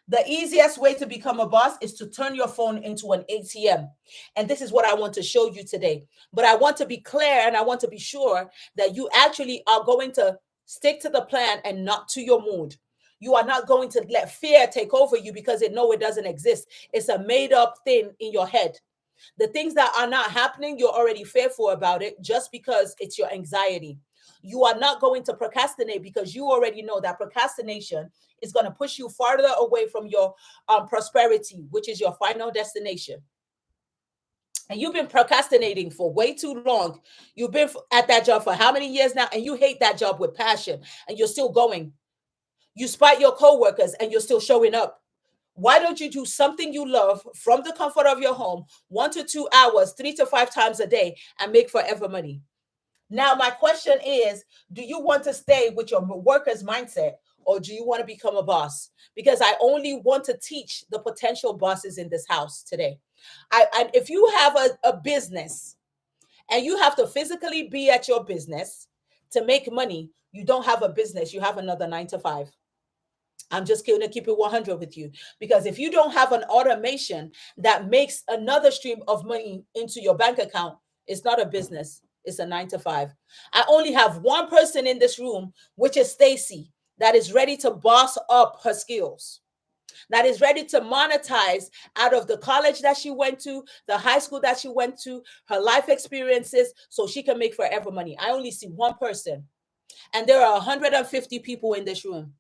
Speaker 1: The easiest way to become a boss is to turn your phone into an ATM. And this is what I want to show you today. But I want to be clear, and I want to be sure that you actually are going to stick to the plan and not to your mood. You are not going to let fear take over you because it doesn't exist. It's a made up thing in your head. The things that are not happening, you're already fearful about it just because it's your anxiety. You are not going to procrastinate because you already know that procrastination is going to push you farther away from your prosperity, which is your final destination. And you've been procrastinating for way too long. You've been at that job for how many years now? And you hate that job with passion, and you're still going. You spite your coworkers and you're still showing up. Why don't you do something you love from the comfort of your home, 1 to 2 hours, 3 to 5 times a day, and make forever money? Now, my question is, do you want to stay with your worker's mindset, or do you want to become a boss? Because I only want to teach the potential bosses in this house today. If you have a business and you have to physically be at your business to make money, you don't have a business, you have another 9 to 5. I'm just going to keep it 100 with you, because if you don't have an automation that makes another stream of money into your bank account, it's not a business. It's a 9 to 5. I only have one person in this room, which is Stacy, that is ready to boss up her skills, that is ready to monetize out of the college that she went to, the high school that she went to, her life experiences, so she can make forever money. I only see one person, and there are 150 people in this room.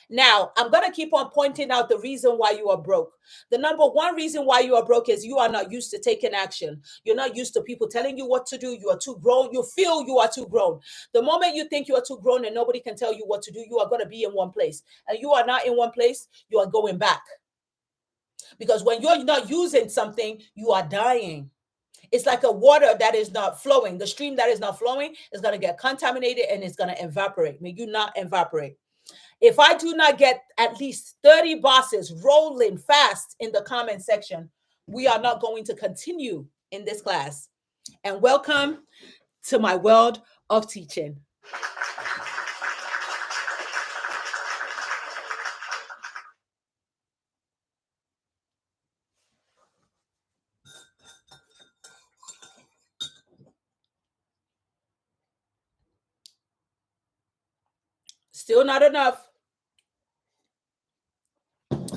Speaker 1: Now, I'm going to keep on pointing out the reason why you are broke. The number one reason why you are broke is you are not used to taking action. You're not used to people telling you what to do. You are too grown. You feel you are too grown. The moment you think you are too grown and nobody can tell you what to do, you are going to be in one place. And you are not in one place, you are going back. Because when you're not using something, you are dying. It's like a water that is not flowing. The stream that is not flowing is going to get contaminated and it's going to evaporate. May you not evaporate. If I do not get at least 30 bosses rolling fast in the comment section, we are not going to continue in this class. And welcome to my world of teaching. Still not enough.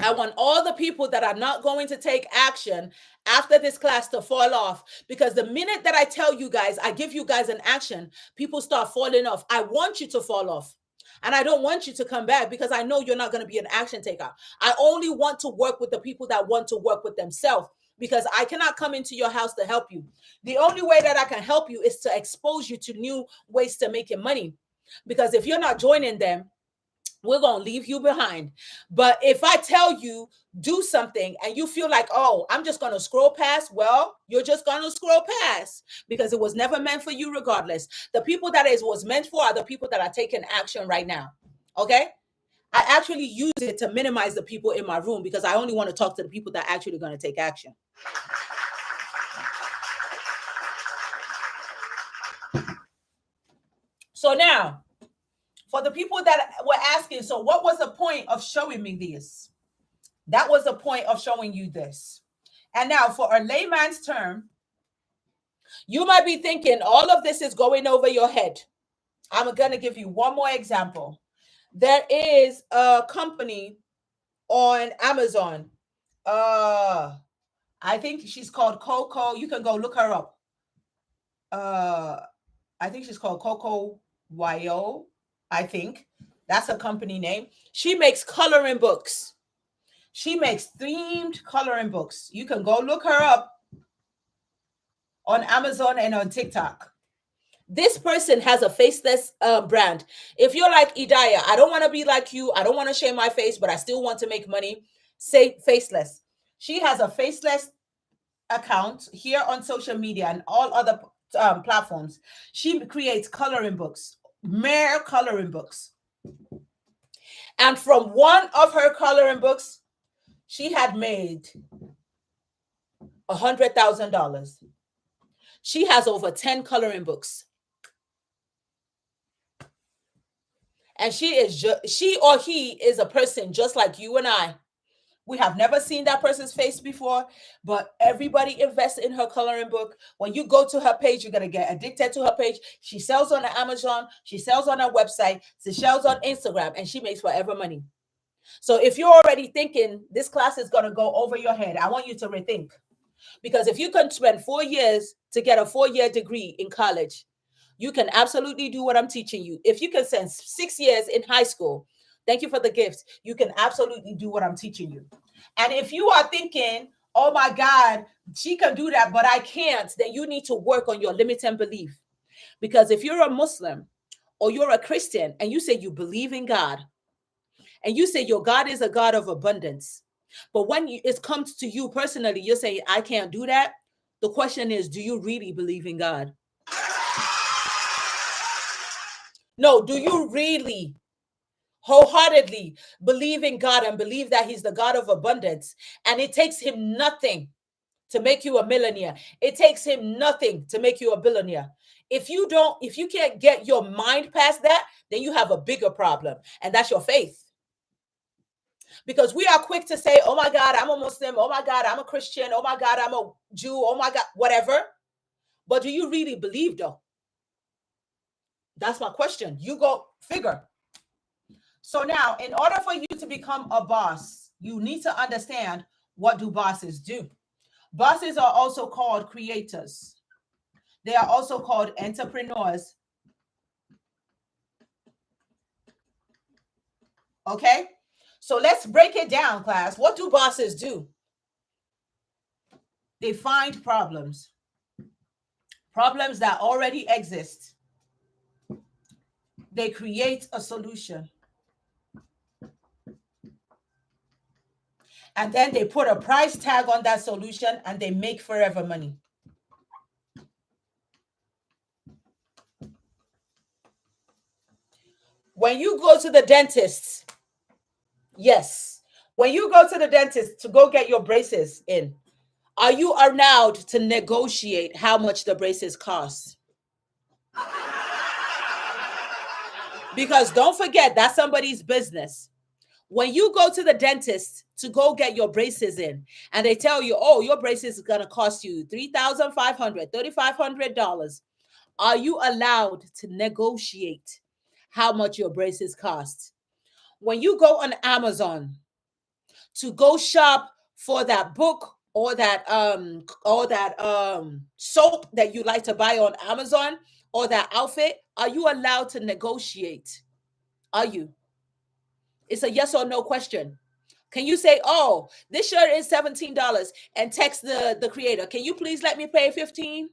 Speaker 1: I want all the people that are not going to take action after this class to fall off, because the minute that I tell you guys, I give you guys an action, people start falling off. I want you to fall off. And I don't want you to come back, because I know you're not going to be an action taker. I only want to work with the people that want to work with themselves, because I cannot come into your house to help you. The only way that I can help you is to expose you to new ways to making money. Because if you're not joining them, we're going to leave you behind. But if I tell you do something and you feel like, oh, I'm just going to scroll past, well, you're just going to scroll past, because it was never meant for you regardless. The people that it was meant for are the people that are taking action right now. Okay? I actually use it to minimize the people in my room, because I only want to talk to the people that are actually going to take action. So now, for the people that were asking, so what was the point of showing me this? That was the point of showing you this. And now for a layman's term, you might be thinking all of this is going over your head. I'm going to give you one more example. There is a company on Amazon. I think she's called Coco. You can go look her up. I think she's called Coco YO. I think that's a company name. She makes coloring books. She makes themed coloring books. You can go look her up on Amazon and on TikTok. This person has a faceless brand. If you're like Idaya, I don't want to be like you. I don't want to share my face, but I still want to make money. Say faceless. She has a faceless account here on social media and all other platforms. She creates coloring books, mere coloring books. And from one of her coloring books, she had made $100,000. She has over 10 coloring books. And she or he is a person just like you and I. We have never seen that person's face before, but everybody invests in her coloring book. When you go to her page, you're going to get addicted to her page. She sells on Amazon. She sells on her website. She sells on Instagram, and she makes forever money. So if you're already thinking this class is going to go over your head, I want you to rethink. Because if you can spend 4 years to get a 4-year degree in college, you can absolutely do what I'm teaching you. If you can spend 6 years in high school, thank you for the gift, you can absolutely do what I'm teaching you. And if you are thinking, oh my God, she can do that, but I can't, then you need to work on your limiting belief. Because if you're a Muslim or you're a Christian and you say you believe in God, and you say your God is a God of abundance, but when it comes to you personally, you're saying, I can't do that. The question is, do you really believe in God? No, do you really wholeheartedly believe in God and believe that he's the God of abundance? And it takes him nothing to make you a millionaire. It takes him nothing to make you a billionaire. If you can't get your mind past that, then you have a bigger problem, and that's your faith. Because we are quick to say, oh my God, I'm a Muslim. Oh my God, I'm a Christian. Oh my God, I'm a Jew. Oh my God, whatever. But do you really believe though? That's my question. You go figure. So now, in order for you to become a boss, you need to understand, what do bosses do? Bosses are also called creators. They are also called entrepreneurs. Okay? So let's break it down, class. What do bosses do? They find problems that already exist. They create a solution. And then they put a price tag on that solution and they make forever money. When you go to the dentist, yes, when you go to the dentist to go get your braces in, are you allowed to negotiate how much the braces cost? Because don't forget, that's somebody's business. When you go to the dentist to go get your braces in, and they tell you, oh, your braces is going to cost you $3,500, $3,500, are you allowed to negotiate how much your braces cost? When you go on Amazon to go shop for that book or that soap that you like to buy on Amazon, or that outfit, are you allowed to negotiate? Are you? It's a yes or no question. Can you say, oh, this shirt is $17, and text the creator, can you please let me pay 15?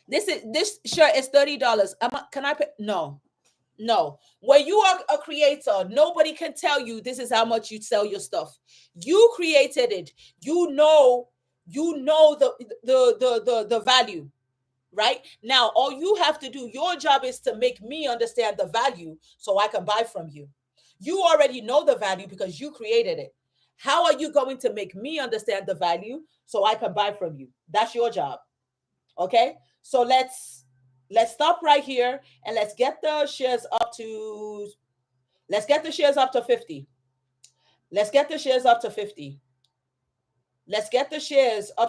Speaker 1: This shirt is $30. Can I pay? No. No. When you are a creator, nobody can tell you this is how much you sell your stuff. You created it. You know the value. Right now, all you have to do, your job is to make me understand the value so I can buy from you. You already know the value because you created it. How are you going to make me understand the value so I can buy from you? That's your job. Okay, so let's stop right here and let's get the shares up to 50. Let's get the shares up to 50. Let's get the shares up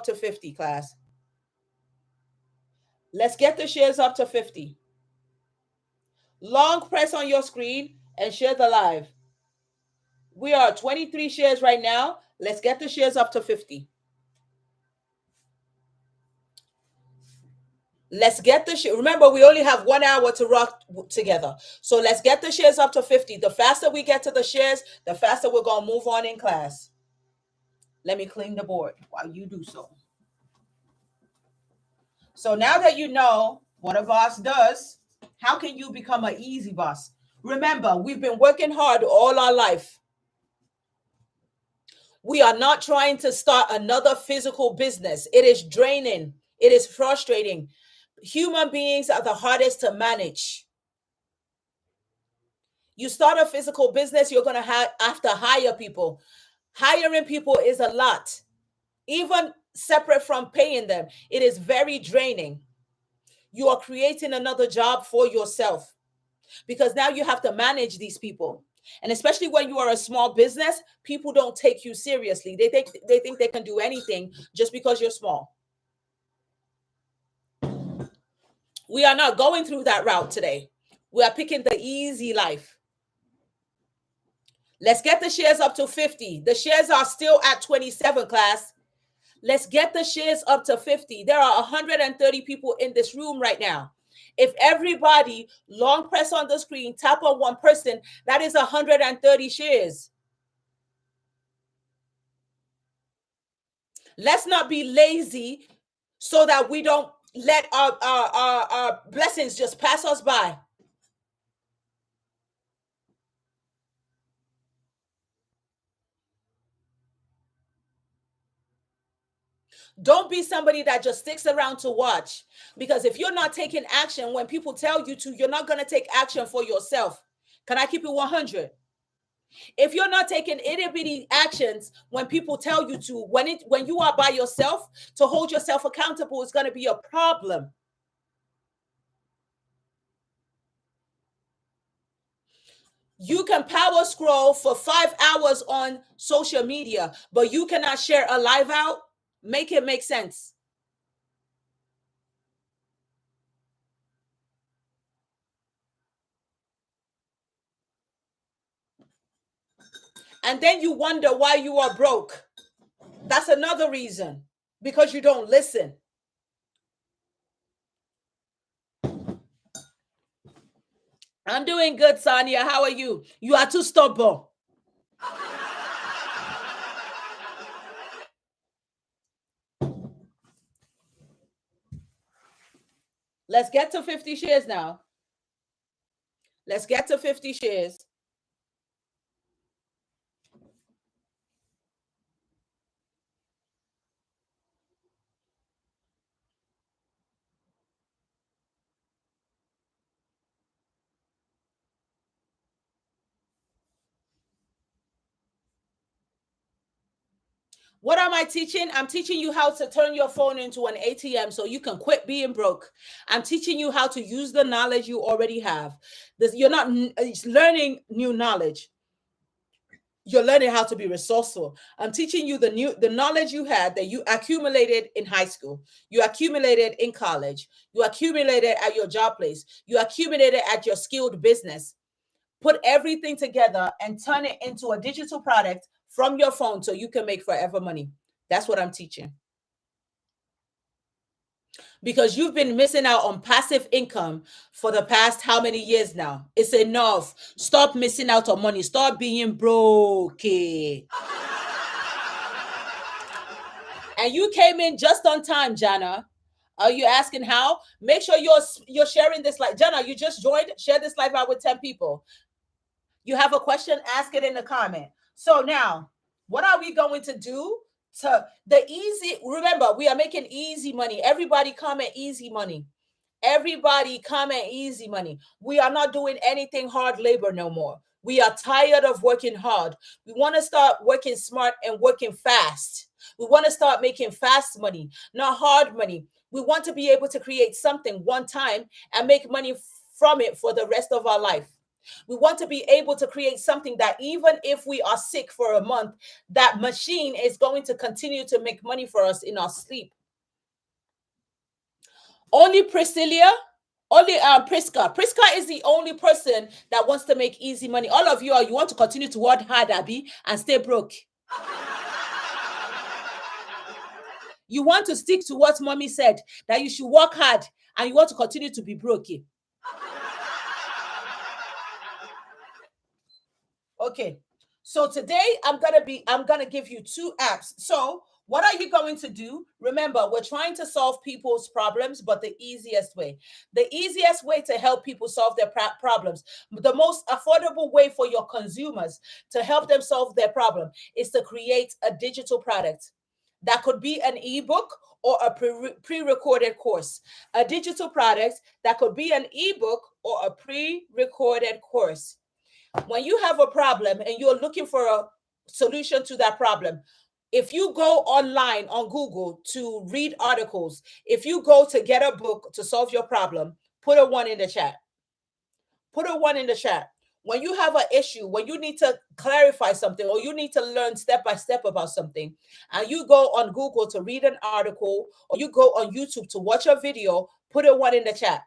Speaker 1: to 50, class. Let's get the shares up to 50. Long press on your screen and share the live. We are 23 shares right now. Let's get the shares up to 50. Let's get the share. Remember, we only have 1 hour to rock together. So let's get the shares up to 50. The faster we get to the shares, the faster we're going to move on in class. Let me clean the board while you do so. So now that you know what a boss does, how can you become an easy boss? Remember, we've been working hard all our life. We are not trying to start another physical business. It is draining. It is frustrating. Human beings are the hardest to manage. You start a physical business, you're going to have to hire people. Hiring people is a lot. Even separate from paying them, it is very draining. You are creating another job for yourself because now you have to manage these people. And especially when you are a small business, people don't take you seriously. They think they can do anything just because you're small. We are not going through that route today. We are picking the easy life. Let's get the shares up to 50. The shares are still at 27, class. Let's get the shares up to 50. There are 130 people in this room right now. If everybody long press on the screen, tap on one person, that is 130 shares. Let's not be lazy so that we don't let our blessings just pass us by. Don't be somebody that just sticks around to watch. Because if you're not taking action when people tell you to, you're not going to take action for yourself. Can I keep it 100? If you're not taking itty bitty actions when people tell you to, when you are by yourself, to hold yourself accountable is going to be a problem. You can power scroll for 5 hours on social media, but you cannot share a live out. Make it make sense. And then you wonder why you are broke. That's another reason, because you don't listen. I'm doing good, Sonia. How are you? You are too stubborn. Let's get to 50 shares now. Let's get to 50 shares. What am I teaching? I'm teaching you how to turn your phone into an ATM so you can quit being broke. I'm teaching you how to use the knowledge you already have. You're not learning new knowledge. You're learning how to be resourceful. I'm teaching you the knowledge you had that you accumulated in high school, you accumulated in college, you accumulated at your job place, you accumulated at your skilled business. Put everything together and turn it into a digital product from your phone so you can make forever money. That's what I'm teaching. Because you've been missing out on passive income for the past how many years now? It's enough. Stop missing out on money. Stop being broke. And you came in just on time, Jana. Are you asking how? Make sure you're sharing this live. Jana, you just joined. Share this live out with 10 people. You have a question, ask it in the comment. So now, what are we going to do to the easy? Remember, we are making easy money. Everybody comment easy money. Everybody comment easy money. We are not doing anything hard labor no more. We are tired of working hard. We want to start working smart and working fast. We want to start making fast money, not hard money. We want to be able to create something one time and make money from it for the rest of our life. We want to be able to create something that even if we are sick for a month, that machine is going to continue to make money for us in our sleep. Only Priscilla, only Priska. Priska is the only person that wants to make easy money. All of you are, you want to continue to work hard, Abby, and stay broke. You want to stick to what mommy said, that you should work hard, and you want to continue to be broke. Okay. So today I'm gonna give you two apps. So what are you going to do? Remember, we're trying to solve people's problems, but the easiest way. The easiest way to help people solve their problems, the most affordable way for your consumers to help them solve their problem is to create a digital product. That could be an ebook or a pre-recorded course. A digital product that could be an ebook or a pre-recorded course. When you have a problem and you're looking for a solution to that problem, if you go online on Google to read articles, if you go to get a book to solve your problem, put a one in the chat. Put a one in the chat. When you have an issue, when you need to clarify something or you need to learn step by step about something, and you go on Google to read an article or you go on YouTube to watch a video, put a one in the chat.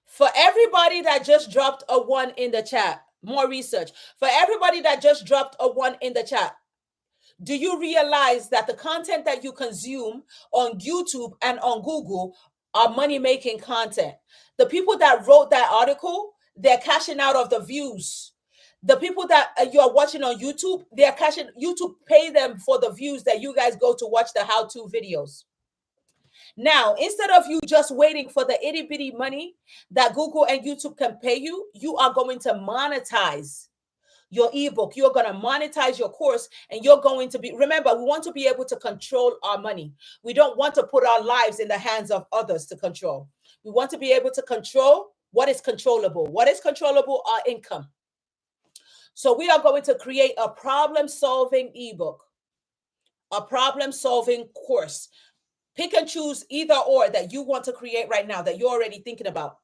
Speaker 1: For everybody that just dropped a one in the chat, more research. For everybody that just dropped a one in the chat, do you realize that the content that you consume on YouTube and on Google are money making content? The people that wrote that article, they're cashing out of the views. The people that you're watching on YouTube, they're cashing, YouTube pay them for the views that you guys go to watch the how to videos. Now, instead of you just waiting for the itty bitty money that Google and YouTube can pay you, you are going to monetize your ebook. You're going to monetize your course, and you're going to be, remember, we want to be able to control our money. We don't want to put our lives in the hands of others to control. We want to be able to control what is controllable. What is controllable? Our income. So we are going to create a problem solving ebook, a problem solving course. Pick and choose either or that you want to create right now, that you're already thinking about.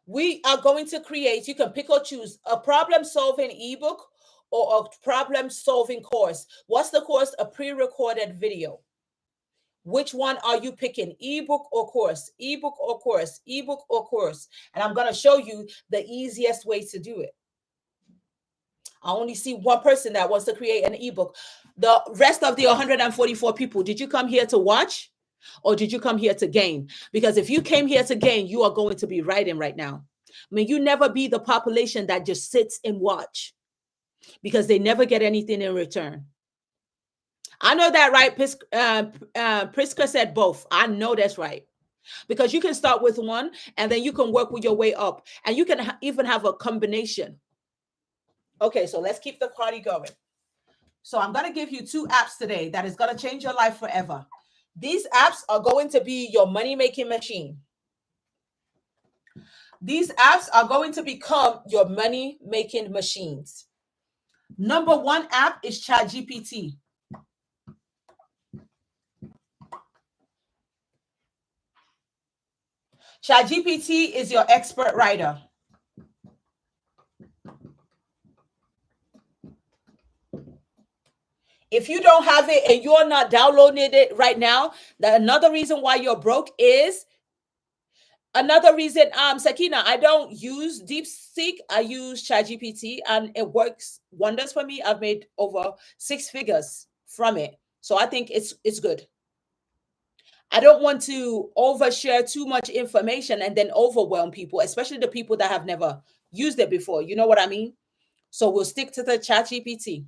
Speaker 1: We are going to create, you can pick or choose a problem solving ebook or a problem solving course. What's the course? A pre-recorded video. Which one are you picking? Ebook or course? Ebook or course? Ebook or course? And I'm going to show you the easiest way to do it. I only see one person that wants to create an ebook. The rest of the 144 people, did you come here to watch or did you come here to gain? Because if you came here to gain, you are going to be writing right now. May you never be the population that just sits and watch because they never get anything in return. I know that, right? Priska said both. I know that's right. Because you can start with one and then you can work with your way up. And you can even have a combination. Okay, so let's keep the party going. So I'm going to give you 2 apps today that is going to change your life forever. These apps are going to be your money-making machine. These apps are going to become your money-making machines. Number 1 app is ChatGPT. ChatGPT is your expert writer. If you don't have it and you're not downloading it right now, another reason why you're broke is another reason. Sakina, I don't use DeepSeek. I use ChatGPT and it works wonders for me. I've made over 6 figures from it. So I think it's good. I don't want to overshare too much information and then overwhelm people, especially the people that have never used it before. You know what I mean? So we'll stick to the ChatGPT.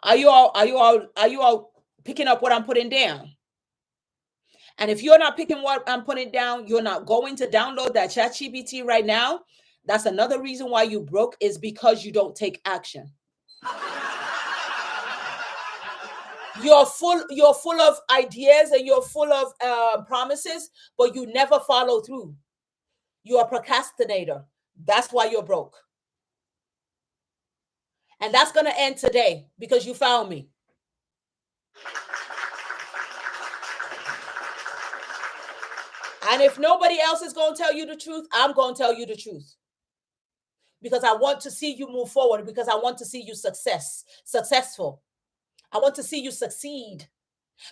Speaker 1: Are you all picking up what I'm putting down? And if you're not picking what I'm putting down, you're not going to download that ChatGPT right now. That's another reason why you broke, is because you don't take action. You're full of ideas and you're full of promises, but you never follow through. You're a procrastinator. That's why you're broke. And that's going to end today because you found me. And if nobody else is going to tell you the truth, I'm going to tell you the truth. Because I want to see you move forward, because I want to see you successful. I want to see you succeed,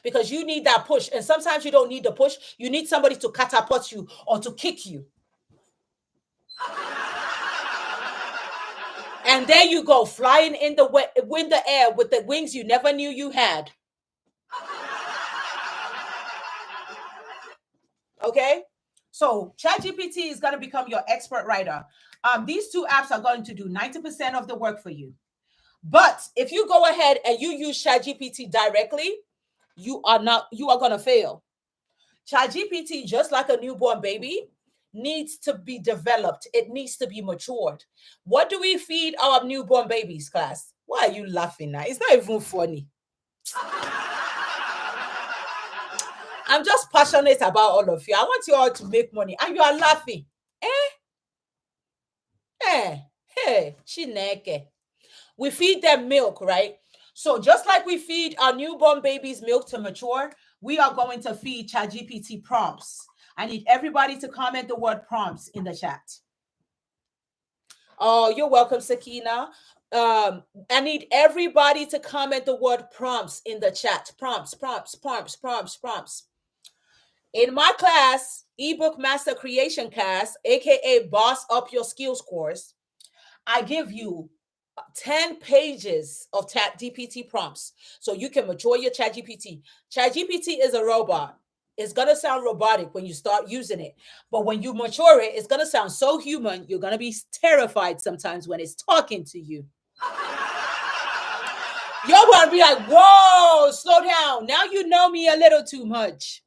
Speaker 1: because you need that push. And sometimes you don't need the push. You need somebody to catapult you or to kick you. And there you go, flying in the air with the wings you never knew you had. Okay? So ChatGPT is going to become your expert writer. These 2 apps are going to do 90% of the work for you. But if you go ahead and you use ChatGPT directly, you are going to fail. ChatGPT, just like a newborn baby, needs to be developed. It needs to be matured. What do we feed our newborn babies, class? Why are you laughing now? It's not even funny. I'm just passionate about all of you. I want you all to make money, and you are laughing. Hey, Chineke. We feed them milk, right? So just like we feed our newborn babies milk to mature, we are going to feed ChatGPT prompts. I need everybody to comment the word prompts in the chat. Oh, you're welcome, Sakina. I need everybody to comment the word prompts in the chat. Prompts. In my class, ebook master creation class, aka Boss Up Your Skills course, I give you 10 pages of ChatGPT prompts so you can mature your ChatGPT. ChatGPT is a robot. It's going to sound robotic when you start using it. But when you mature it, it's going to sound so human. You're going to be terrified sometimes when it's talking to you. You're going to be like, whoa, slow down. Now you know me a little too much.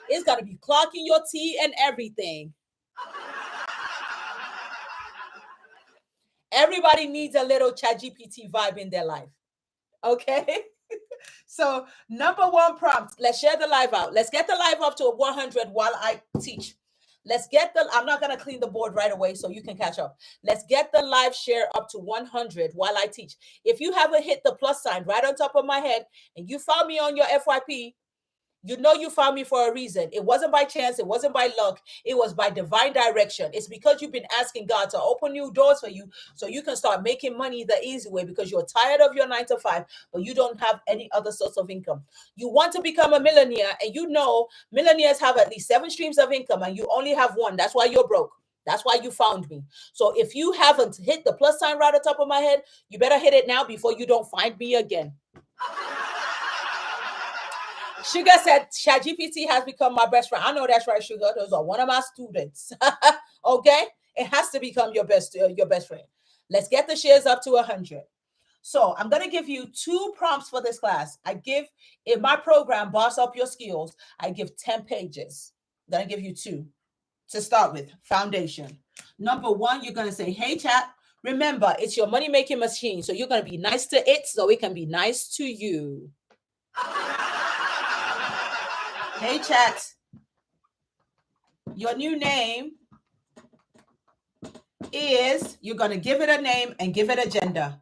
Speaker 1: It's going to be clocking your tea and everything. Everybody needs a little ChatGPT vibe in their life. Okay? So, number 1 prompt. Let's share the live out. Let's get the live up to 100 while I teach. Let's get I'm not going to clean the board right away so you can catch up. Let's get the live share up to 100 while I teach. If you haven't hit the plus sign right on top of my head and you found me on your FYP, you know you found me for a reason. It wasn't by chance. It wasn't by luck. It was by divine direction. It's because you've been asking God to open new doors for you so you can start making money the easy way, because you're tired of your 9 to 5, but you don't have any other source of income. You want to become a millionaire, and you know millionaires have at least 7 streams of income and you only have one. That's why you're broke. That's why you found me. So if you haven't hit the plus sign right on top of my head, you better hit it now before you don't find me again. Sugar said ChatGPT has become my best friend. I know that's right, Sugar. Those are one of my students. Okay, it has to become your best friend. Let's get the shares up to 100. So I'm going to give you 2 prompts for this class. I give in my program, Boss Up Your Skills, I give 10 pages. I'm going to give you 2 to start with. Foundation. Number 1, you're going to say, hey, chat. Remember, it's your money-making machine. So you're going to be nice to it so it can be nice to you. Hey, chat. Your new name is, you're going to give it a name and give it a gender.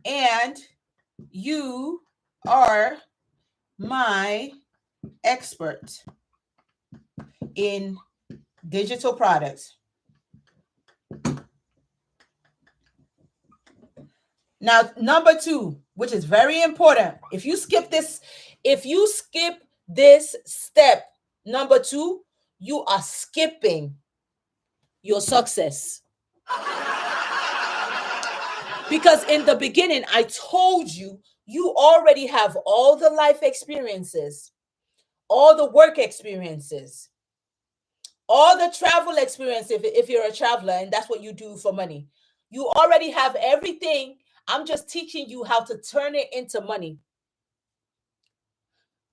Speaker 1: And you are my expert in digital products. Now, number 2, which is very important. If you skip this step, number 2, you are skipping your success. Because in the beginning, I told you, you already have all the life experiences, all the work experiences, all the travel experience, if you're a traveler and that's what you do for money. You already have everything. I'm just teaching you how to turn it into money.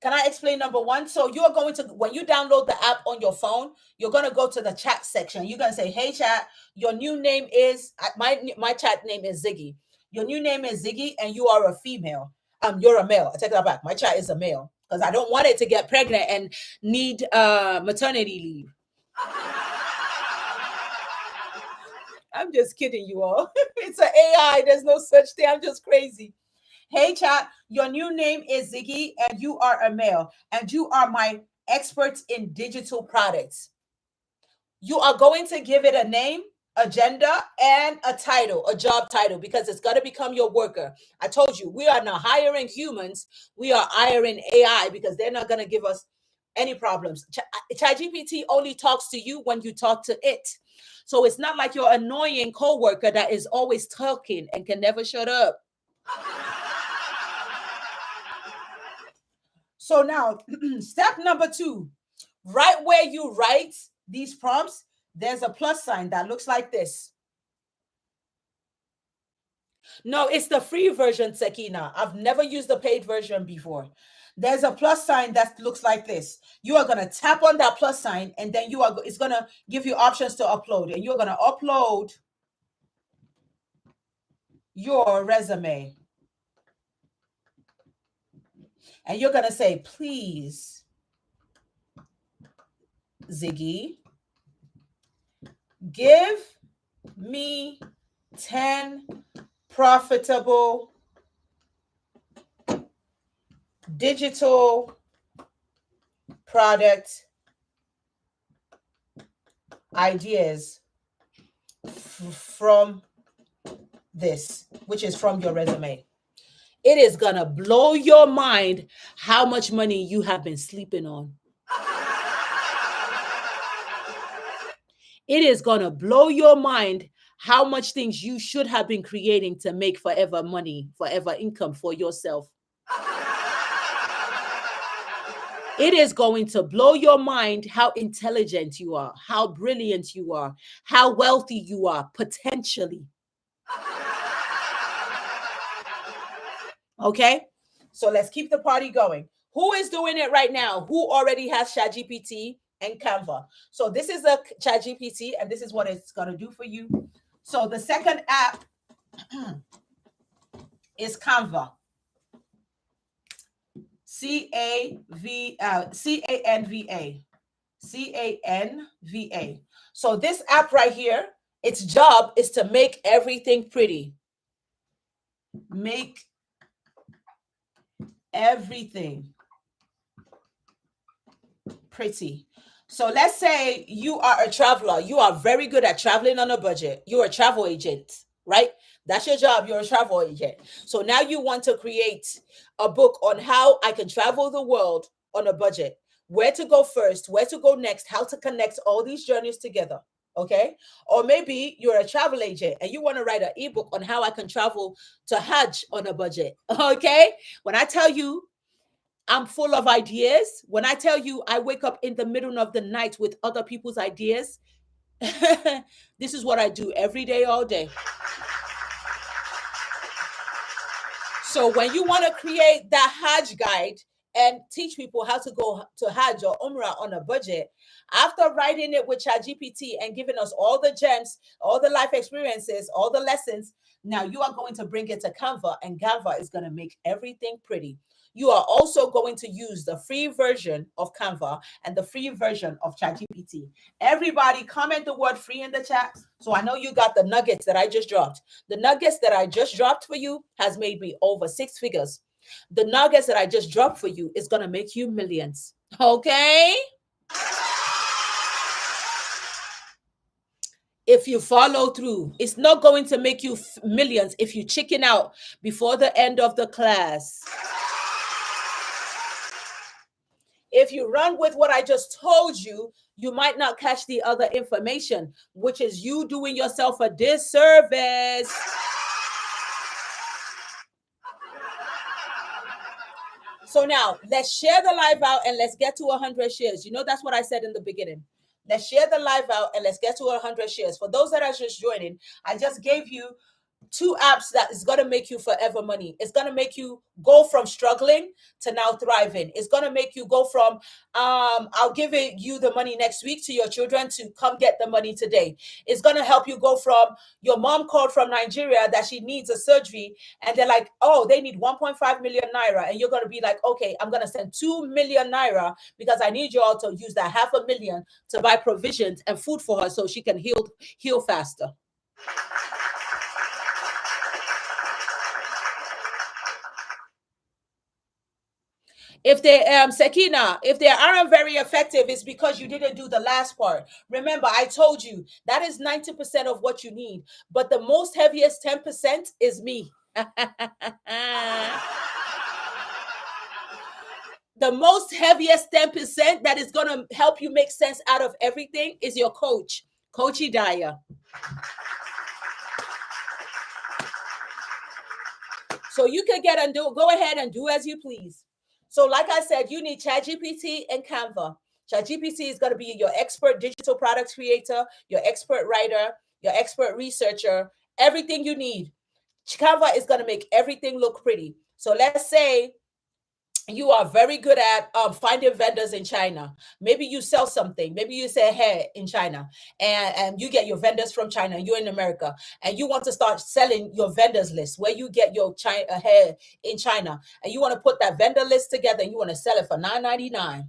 Speaker 1: Can I explain number 1? So you're going to, when you download the app on your phone, you're going to go to the chat section. You're going to say, hey, chat, your new name is, my chat name is Ziggy. Your new name is Ziggy and you are a female. You're a male. I take that back. My chat is a male because I don't want it to get pregnant and need maternity leave. I'm just kidding you all. It's an AI. There's no such thing. I'm just crazy. Hey, chat, your new name is Ziggy and you are a male and you are my expert in digital products. You are going to give it a name, a gender, and a title, a job title, because it's got to become your worker. I told you, we are not hiring humans. We are hiring AI because they're not going to give us any problems. ChatGPT only talks to you when you talk to it. So it's not like your annoying coworker that is always talking and can never shut up. So now, step number 2, right where you write these prompts, there's a plus sign that looks like this. No, it's the free version, Sekina. I've never used the paid version before. There's a plus sign that looks like this. You are going to tap on that plus sign and then it's going to give you options to upload, and you're going to upload your resume. And you're going to say, please, Ziggy, give me 10 profitable digital product ideas from this, which is from your resume. It is going to blow your mind how much money you have been sleeping on. It is going to blow your mind how much things you should have been creating to make forever money, forever income for yourself. It is going to blow your mind how intelligent you are, how brilliant you are, how wealthy you are, potentially. Okay, so let's keep the party going. Who is doing it right now? Who already has ChatGPT and Canva? So this is a ChatGPT, and this is what it's going to do for you. So the second app is Canva. Canva. Canva. So this app right here, its job is to make everything pretty. Make everything pretty. So let's say you are a traveler. You are very good at traveling on a budget. You're a travel agent, right? That's your job. You're a travel agent. So now you want to create a book on how I can travel the world on a budget. Where to go first, where to go next, how to connect all these journeys together. Okay. Or maybe you're a travel agent and you want to write an ebook on how I can travel to Hajj on a budget. Okay. When I tell you I'm full of ideas. When I tell you I wake up in the middle of the night with other people's ideas, this is what I do every day, all day. So when you want to create that Hajj guide and teach people how to go to Hajj or Umrah on a budget, after writing it with ChatGPT and giving us all the gems, all the life experiences, all the lessons, now you are going to bring it to Canva, and Canva is going to make everything pretty. You are also going to use the free version of Canva and the free version of ChatGPT. Everybody comment the word free in the chat. So I know you got the nuggets that I just dropped. The nuggets that I just dropped for you has made me over six figures. The nuggets that I just dropped for you is going to make you millions. Okay? If you follow through, it's not going to make you millions if you chicken out before the end of the class. If you run with what I just told you, you might not catch the other information, which is you doing yourself a disservice. So now let's share the live out and let's get to 100 shares. You know, that's what I said in the beginning. Let's share the live out and let's get to 100 shares. For those that are just joining, I just gave you two apps that is going to make you forever money. It's going to make you go from struggling to now thriving. It's going to make you go from I'll give you the money next week to your children to come get the money today. It's going to help you go from your mom called from Nigeria that she needs a surgery and they're like, oh, they need 1.5 million naira, and you're going to be like, okay, I'm going to send 2 million naira because I need you all to use that 500,000 to buy provisions and food for her so she can heal faster. If they Sekina, if they aren't very effective, it's because you didn't do the last part. Remember, I told you that is 90% of what you need, but the most heaviest 10% is me. The most heaviest 10% that is going to help you make sense out of everything is your coach, Coachy Daya. So you can go ahead and do as you please. So like I said, you need ChatGPT and Canva. ChatGPT is going to be your expert digital product creator, your expert writer, your expert researcher, everything you need. Canva is going to make everything look pretty. So let's say you are very good at finding vendors in China. Maybe you sell something. Maybe you say hair in China, and you get your vendors from China. You're in America, and you want to start selling your vendors list where you get your hair in China, and you want to put that vendor list together, and you want to sell it for $9.99.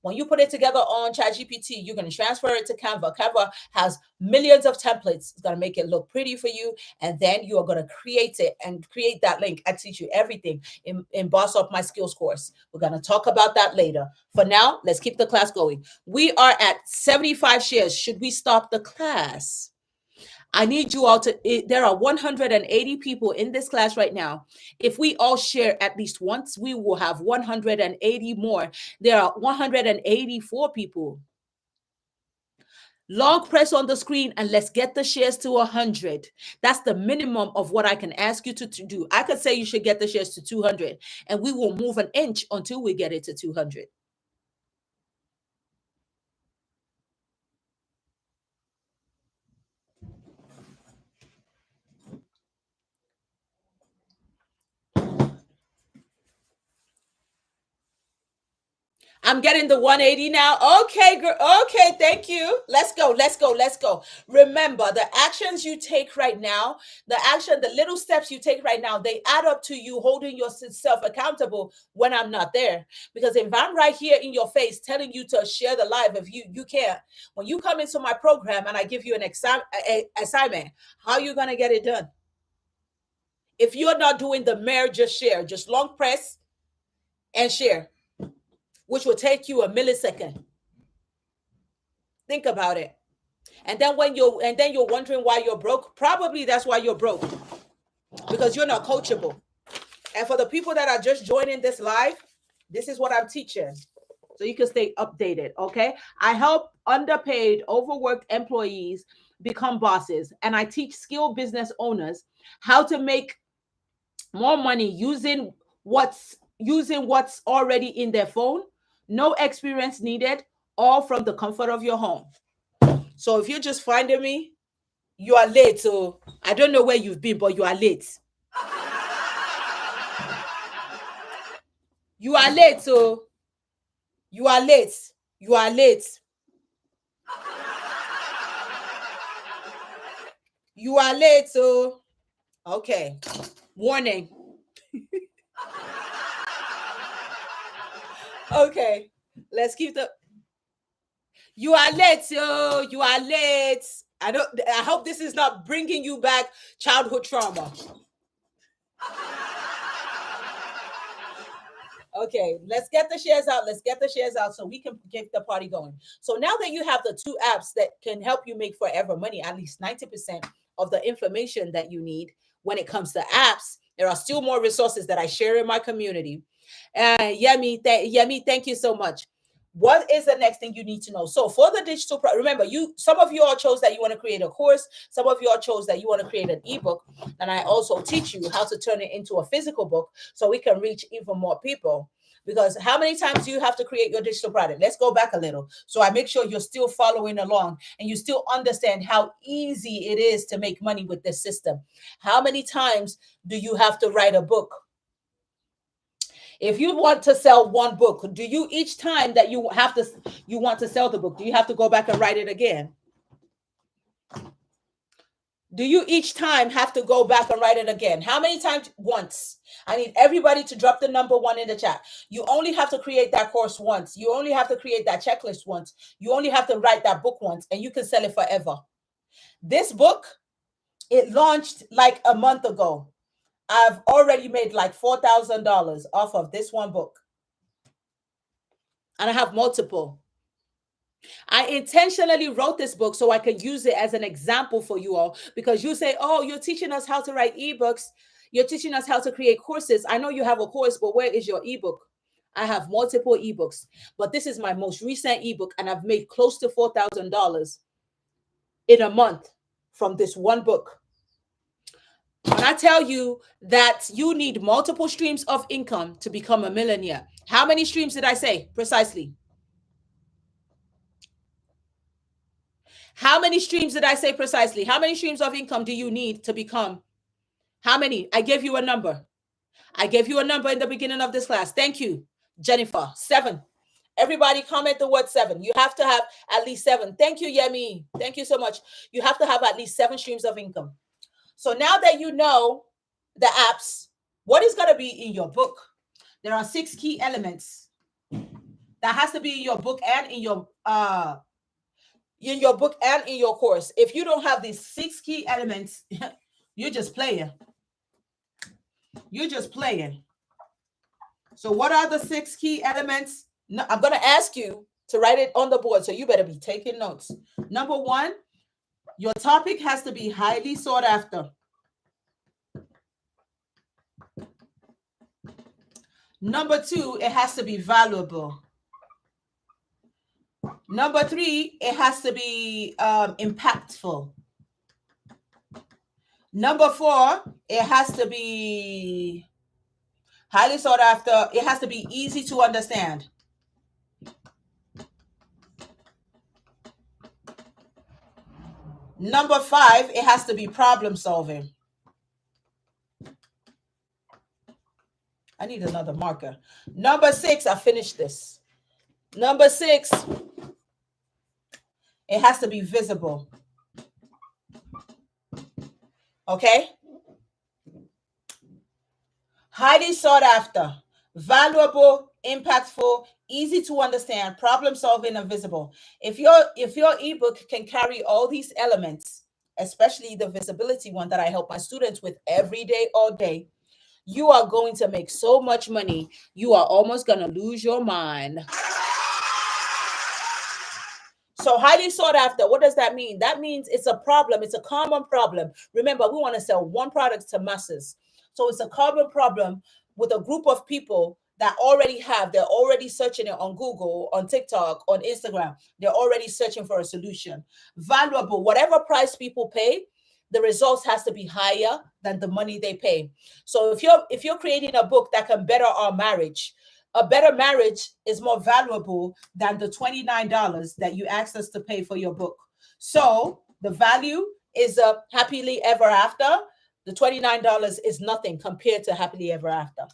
Speaker 1: When you put it together on ChatGPT, you're going to transfer it to Canva. Canva has millions of templates. It's going to make it look pretty for you. And then you are going to create it and create that link. I teach you everything in Boss Up My Skills course. We're going to talk about that later. For now, let's keep the class going. We are at 75 shares. Should we stop the class? I need you all there are 180 people in this class right now. If we all share at least once, we will have 180 more. There are 184 people. Long press on the screen and let's get the shares to 100. That's the minimum of what I can ask you to do. I could say you should get the shares to 200 and we will move an inch until we get it to 200. I'm getting the 180 now. Okay, girl. Okay, thank you. Let's go. Let's go. Let's go. Remember, the actions you take right now, the little steps you take right now, they add up to you holding yourself accountable when I'm not there. Because if I'm right here in your face telling you to share the live, if you can't, when you come into my program and I give you an assignment, how are you gonna get it done? If you're not doing the mere just share, just long press and share, which will take you a millisecond. Think about it. And then you're wondering why you're broke. Probably that's why you're broke, because you're not coachable. And for the people that are just joining this live, this is what I'm teaching. So you can stay updated, okay? I help underpaid, overworked employees become bosses, and I teach skilled business owners how to make more money using what's already in their phone. No experience needed, all from the comfort of your home. So if you're just finding me, you are late. So I don't know where you've been, but you are late. You are late. So you are late. You are late. You are late. So okay. Warning. Okay. Let's keep the. You are late. So you are late. I hope this is not bringing you back childhood trauma. Okay, let's get the shares out. Let's get the shares out so we can get the party going. So now that you have the two apps that can help you make forever money, at least 90% of the information that you need when it comes to apps, there are still more resources that I share in my community. Yemi, thank you so much. What is the next thing you need to know? So for the remember, some of you all chose that you want to create a course, some of you all chose that you want to create an ebook, and I also teach you how to turn it into a physical book so we can reach even more people. Because how many times do you have to create your digital product? Let's go back a little. So I make sure you're still following along and you still understand how easy it is to make money with this system. How many times do you have to write a book? If you want to sell one book, do you each time that you want to sell the book, do you have to go back and write it again? Do you each time have to go back and write it again? How many times? Once. I need everybody to drop the number one in the chat. You only have to create that course once. You only have to create that checklist once. You only have to write that book once, and you can sell it forever. This book, it launched like a month ago. I've already made like $4,000 off of this one book. And I have multiple. I intentionally wrote this book so I could use it as an example for you all, because you say, oh, you're teaching us how to write ebooks. You're teaching us how to create courses. I know you have a course, but where is your ebook? I have multiple ebooks, but this is my most recent ebook, and I've made close to $4,000 in a month from this one book. When I tell you that you need multiple streams of income to become a millionaire, how many streams did I say precisely? How many streams did I say precisely? How many streams of income do you need to become? How many? I gave you a number. I gave you a number in the beginning of this class. Thank you, Jennifer. 7. Everybody comment the word 7. You have to have at least 7. Thank you, Yemi. Thank you so much. You have to have at least 7 streams of income. So now that you know the apps, what is going to be in your book? There are 6 key elements that has to be in your book and in your book and in your course. If you don't have these 6 key elements, you're just playing. You're just playing. So what are the 6 key elements? No, I'm going to ask you to write it on the board, so you better be taking notes. Number 1, your topic has to be highly sought after. Number 2, it has to be valuable. Number 3, it has to be impactful. Number 4, it has to be highly sought after. It has to be easy to understand. Number 5, it has to be problem solving. I need another marker. Number 6, I finished this. Number 6, it has to be visible. Okay? Highly sought after, valuable, impactful, easy to understand, problem solving, and visible. If your ebook can carry all these elements, especially the visibility one that I help my students with every day, all day, you are going to make so much money. You are almost going to lose your mind. So highly sought after, what does that mean? That means it's a problem. It's a common problem. Remember, we want to sell one product to masses. So it's a common problem with a group of people that they're already searching it on Google, on TikTok, on Instagram. They're already searching for a solution. Valuable, whatever price people pay, the results has to be higher than the money they pay. So if you're creating a book that can better our marriage, a better marriage is more valuable than the $29 that you asked us to pay for your book. So the value is a happily ever after. The $29 is nothing compared to happily ever after.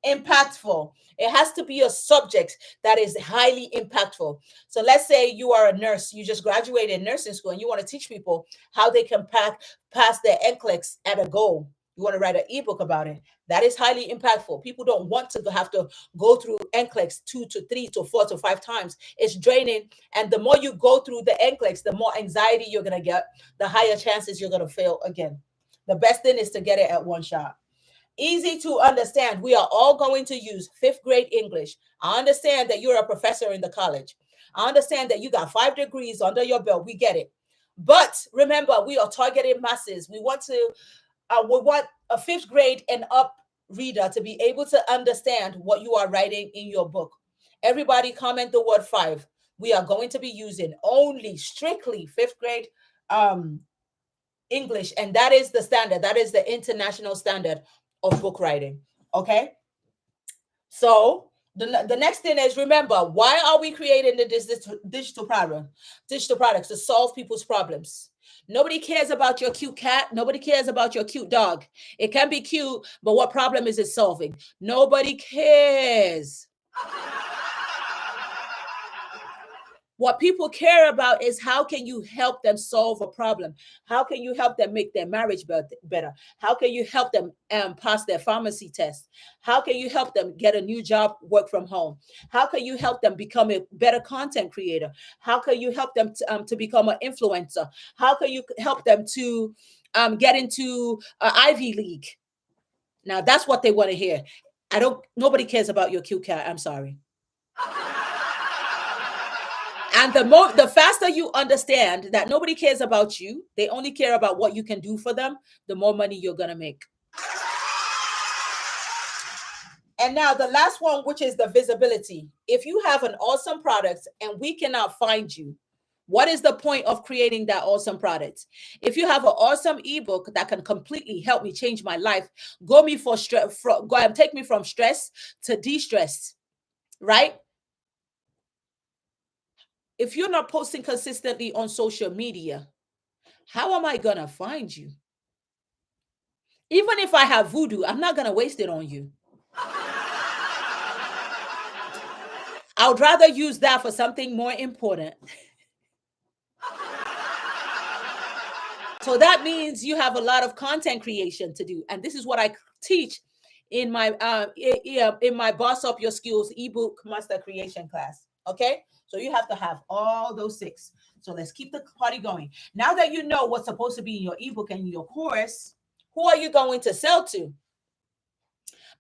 Speaker 1: Impactful. It has to be a subject that is highly impactful. So let's say you are a nurse, you just graduated nursing school and you want to teach people how they can pass their NCLEX at a goal. You want to write an ebook about it. That is highly impactful. People don't want to have to go through NCLEX 2 to 3 to 4 to 5 times. It's draining. And the more you go through the NCLEX, the more anxiety you're going to get, the higher chances you're going to fail again. The best thing is to get it at one shot. Easy to understand. We are all going to use fifth grade English. I understand that you're a professor in the college. I understand that you got 5 degrees under your belt. We get it. But remember, we are targeting masses. We want a fifth grade and up reader to be able to understand what you are writing in your book. Everybody comment the word five. We are going to be using only strictly fifth grade um, English, and that is the standard. That is the international standard of book writing. Okay. So the next thing is, remember, why are we creating this digital products to solve people's problems? Nobody cares about your cute cat. Nobody cares about your cute dog. It can be cute, but what problem is it solving? Nobody cares. What people care about is how can you help them solve a problem? How can you help them make their marriage better? How can you help them pass their pharmacy test? How can you help them get a new job, work from home? How can you help them become a better content creator? How can you help them to become an influencer? How can you help them to get into Ivy League? Now that's what they want to hear. Nobody cares about your cute cat. I'm sorry. And the faster you understand that nobody cares about you, they only care about what you can do for them, the more money you're gonna make. And now the last one, which is the visibility. If you have an awesome product and we cannot find you, what is the point of creating that awesome product? If you have an awesome ebook that can completely help me change my life, go and take me from stress to de-stress, right? If you're not posting consistently on social media, how am I gonna find you? Even if I have voodoo, I'm not gonna waste it on you. I would rather use that for something more important. So that means you have a lot of content creation to do, and this is what I teach in my Boss Up Your Skills ebook master creation class. Okay, so you have to have all those 6. So let's keep the party going. Now that you know what's supposed to be in your ebook and in your course, who are you going to sell to?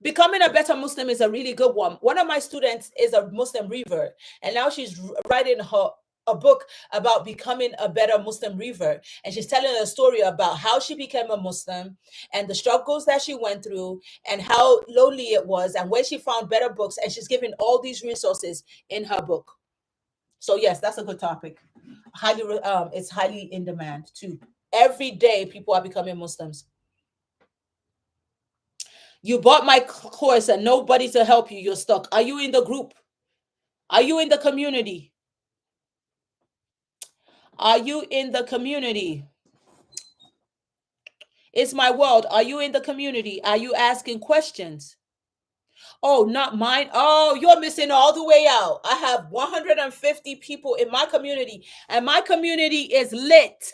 Speaker 1: Becoming a better Muslim is a really good one. One of my students is a Muslim revert, and now she's writing a book about becoming a better Muslim revert. And she's telling a story about how she became a Muslim and the struggles that she went through and how lonely it was and where she found better books. And she's giving all these resources in her book. So yes, that's a good topic. It's highly in demand too. Every day, people are becoming Muslims. You bought my course and nobody to help you. You're stuck. Are you in the group? Are you in the community? Are you in the community? It's my world. Are you in the community? Are you asking questions? Oh, not mine. Oh, you're missing all the way out. I have 150 people in my community, and my community is lit.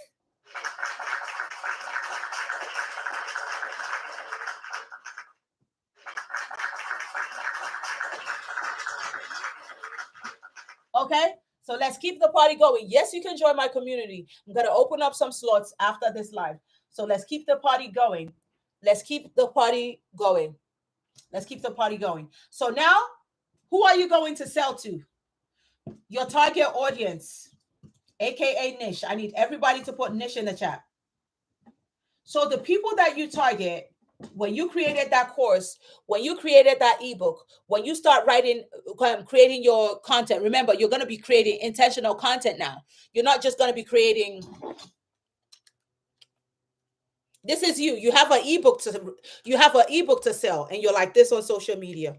Speaker 1: Okay, so let's keep the party going. Yes, you can join my community. I'm going to open up some slots after this live. So let's keep the party going. Let's keep the party going. Let's keep the party going. So now, who are you going to sell to? Your target audience, aka niche. I need everybody to put niche in the chat. So the people that you target, when you created that course, when you created that ebook, when you start writing, creating your content, remember, you're going to be creating intentional content now. You're not just going to be creating. This is you. You have an ebook to sell, and you're like this on social media.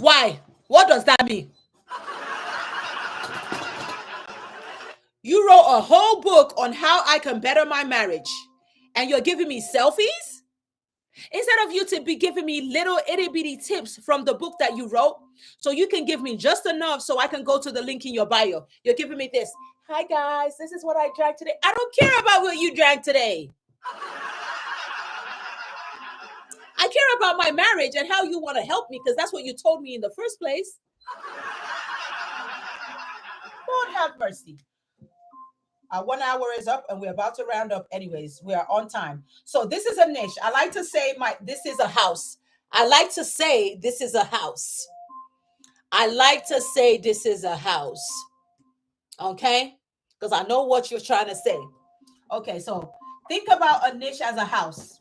Speaker 1: Why? What does that mean? You wrote a whole book on how I can better my marriage, and you're giving me selfies? Instead of you to be giving me little itty bitty tips from the book that you wrote, so you can give me just enough so I can go to the link in your bio. You're giving me this. Hi guys, this is what I drank today. I don't care about what you drank today. I care about my marriage and how you want to help me, because that's what you told me in the first place. Lord have mercy. Our 1 hour is up and we're about to round up anyways. We are on time. So this is a niche. I like to say this is a house. I like to say this is a house. I like to say this is a house. Okay? Because I know what you're trying to say. Okay, so think about a niche as a house.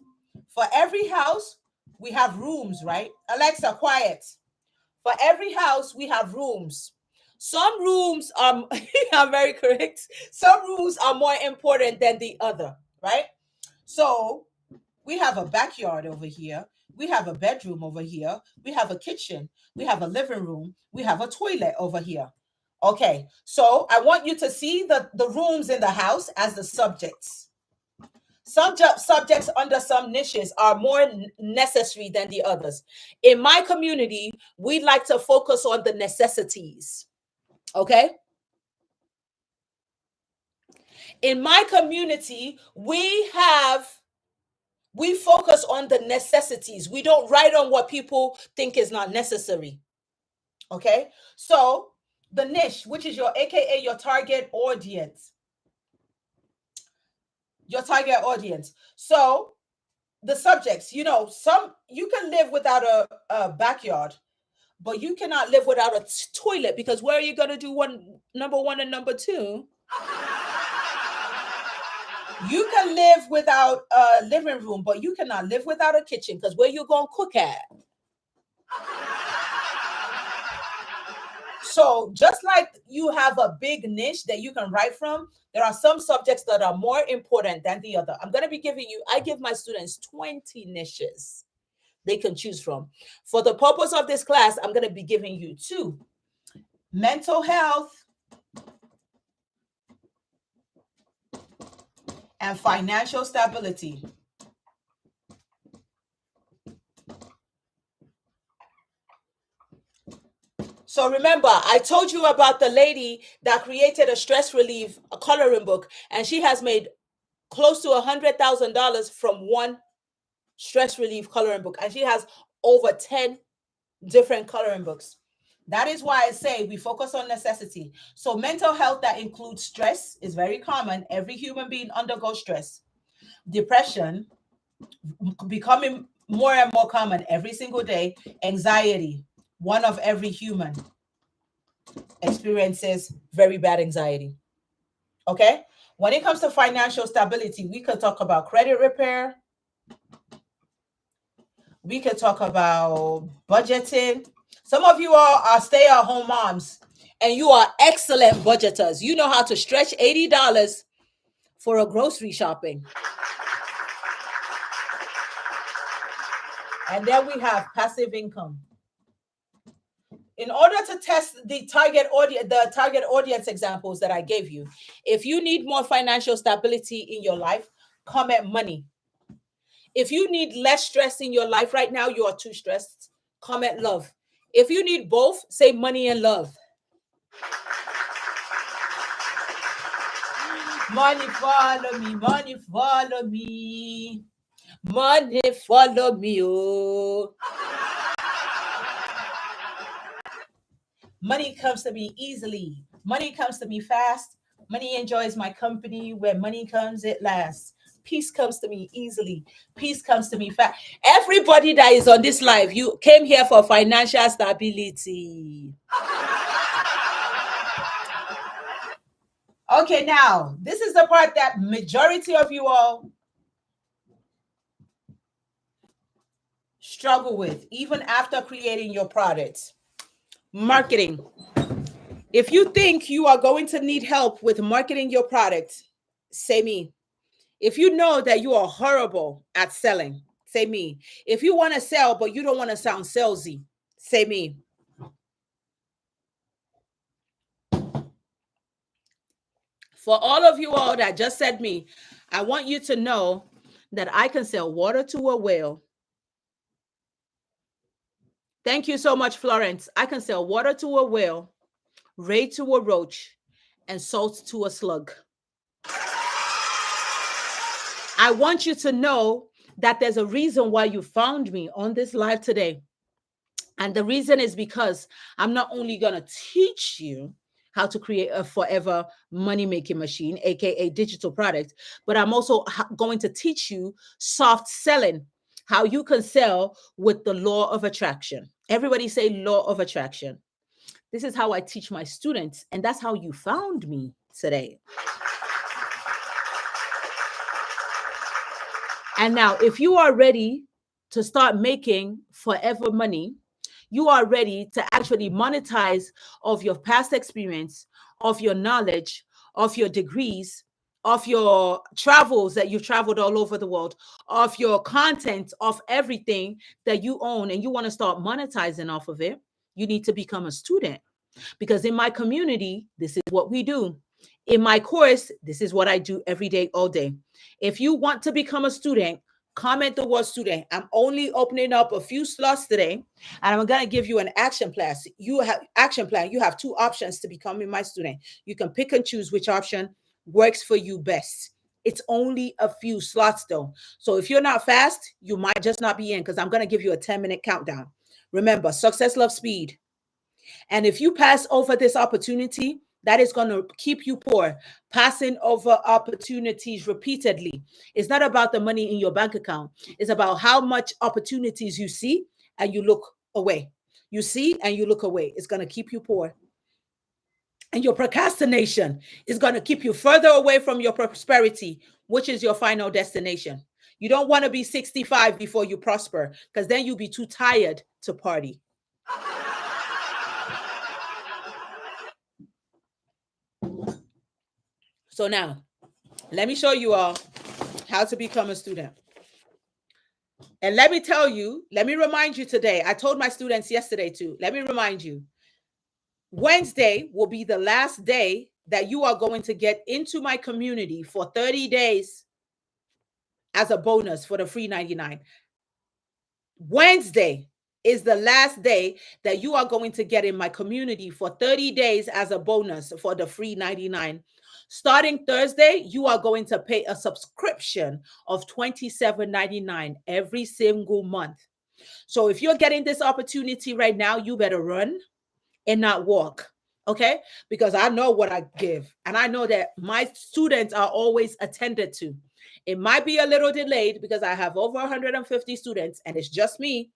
Speaker 1: For every house, we have rooms, right? Alexa, quiet. For every house, we have rooms. Some rooms are, I'm very correct. Some rooms are more important than the other, right? So we have a backyard over here. We have a bedroom over here. We have a kitchen. We have a living room. We have a toilet over here. Okay, so I want you to see the rooms in the house as the subjects. Subjects under some niches are more necessary than the others. In my community, we like to focus on the necessities. Okay? In my community, we focus on the necessities. We don't write on what people think is not necessary. Okay? So, the niche, which is your AKA your target audience. Your target audience. So, the subjects, you can live without a backyard, but you cannot live without a toilet, because where are you going to do number one and number two? You can live without a living room, but you cannot live without a kitchen, because where you going to cook at? So just like you have a big niche that you can write from, there are some subjects that are more important than the other. I'm going to be I give my students 20 niches they can choose from. For the purpose of this class, I'm going to be giving you 2: mental health and financial stability. So remember, I told you about the lady that created a stress relief, a coloring book, and she has made close to $100,000 from one stress relief coloring book, and she has over 10 different coloring books. That is why I say we focus on necessity. So mental health that includes stress is very common. Every human being undergoes stress. Depression, becoming more and more common every single day. Anxiety, one of every human experiences very bad anxiety. Okay? When it comes to financial stability, we could talk about credit repair. We could talk about budgeting. Some of you all are stay-at-home moms, and you are excellent budgeters. You know how to stretch $80 for a grocery shopping. And then we have passive income. in order to test the target audience examples that I gave you, if you need more financial stability in your life, comment money. If you need less stress in your life right now, you are too stressed, comment love. If you need both, say money and love. Money follow me, money follow me, money follow me, oh. Money comes to me easily. Money comes to me fast. Money enjoys my company. Where money comes, it lasts. Peace comes to me easily. Peace comes to me fast. Everybody that is on this live, you came here for financial stability. Okay, now, this is the part that majority of you all struggle with, even after creating your products. Marketing. If you think you are going to need help with marketing your product, say me. If you know that you are horrible at selling, say me. If you want to sell, but you don't want to sound salesy, say me. For all of you all that just said me, I want you to know that I can sell water to a whale. Thank you so much, Florence. I can sell water to a whale, ray to a roach, and salt to a slug. I want you to know that there's a reason why you found me on this live today. And the reason is because I'm not only going to teach you how to create a forever money-making machine, aka digital product, but I'm also going to teach you soft selling, how you can sell with the law of attraction. Everybody say law of attraction. This is how I teach my students, and that's how you found me today. And now, if you are ready to start making forever money, you are ready to actually monetize of your past experience, of your knowledge, of your degrees, of your travels that you've traveled all over the world, of your content, of everything that you own, and you want to start monetizing off of it, you need to become a student. Because in my community, this is what we do. In my course, this is what I do every day, all day. If you want to become a student, comment the word student. I'm only opening up a few slots today, and I'm going to give you an action plan. You have two options to becoming my student. You can pick and choose which option works for you best. It's only a few slots though. So if you're not fast, you might just not be in, because I'm going to give you a 10-minute countdown. Remember, success loves speed. And if you pass over this opportunity, that is going to keep you poor. Passing over opportunities repeatedly. It's not about the money in your bank account. It's about how much opportunities you see and you look away. You see and you look away. It's going to keep you poor. And your procrastination is going to keep you further away from your prosperity, which is your final destination. You don't want to be 65 before you prosper, because then you'll be too tired to party. So now, let me show you all how to become a student. And let me tell you, let me remind you today, I told my students yesterday too, let me remind you, Wednesday will be the last day that you are going to get into my community for 30 days as a bonus for the free 99. Wednesday is the last day that you are going to get in my community for 30 days as a bonus for the free 99. Starting Thursday, you are going to pay a subscription of $27.99 every single month. So if you're getting this opportunity right now, you better run and not walk. Okay? Because I know what I give. And I know that my students are always attended to. It might be a little delayed because I have over 150 students and it's just me,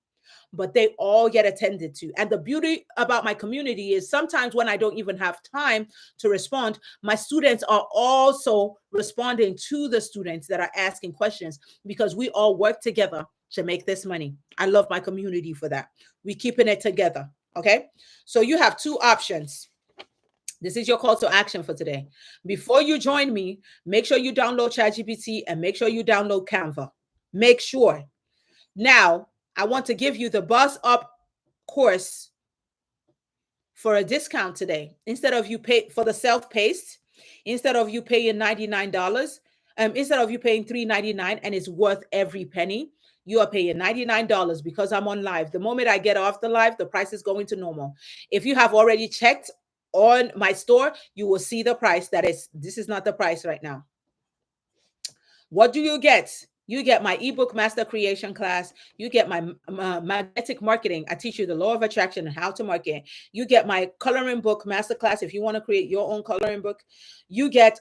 Speaker 1: but they all get attended to. And the beauty about my community is sometimes when I don't even have time to respond, my students are also responding to the students that are asking questions, because we all work together to make this money. I love my community for that. We're keeping it together. Okay. So you have two options. This is your call to action for today. Before you join me, make sure you download ChatGPT and make sure you download Canva. Make sure. Now, I want to give you the Boss Up course for a discount today. Instead of you pay for the self-paced, instead of you paying $99, instead of you paying $3.99 and it's worth every penny, you are paying $99 because I'm on live. The moment I get off the live, the price is going to normal. If you have already checked on my store, you will see the price. This is not the price right now. What do you get? You get my ebook master creation class. You get my magnetic marketing. I teach you the law of attraction and how to market. You get my coloring book master class if you want to create your own coloring book. You get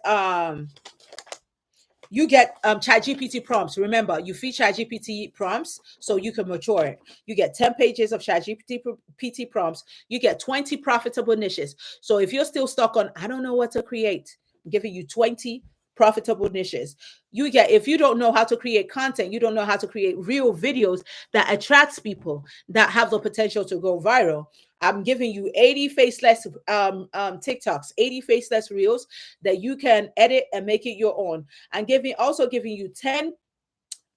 Speaker 1: ChatGPT prompts. Remember, you feed ChatGPT prompts so you can mature it. You get 10 pages of ChatGPT prompts. You get 20 profitable niches. So if you're still stuck on, I don't know what to create, I'm giving you 20 profitable niches. You get, if you don't know how to create content, you don't know how to create real videos that attracts people, that have the potential to go viral, I'm giving you 80 faceless TikToks, 80 faceless reels that you can edit and make it your own. I'm also giving you 10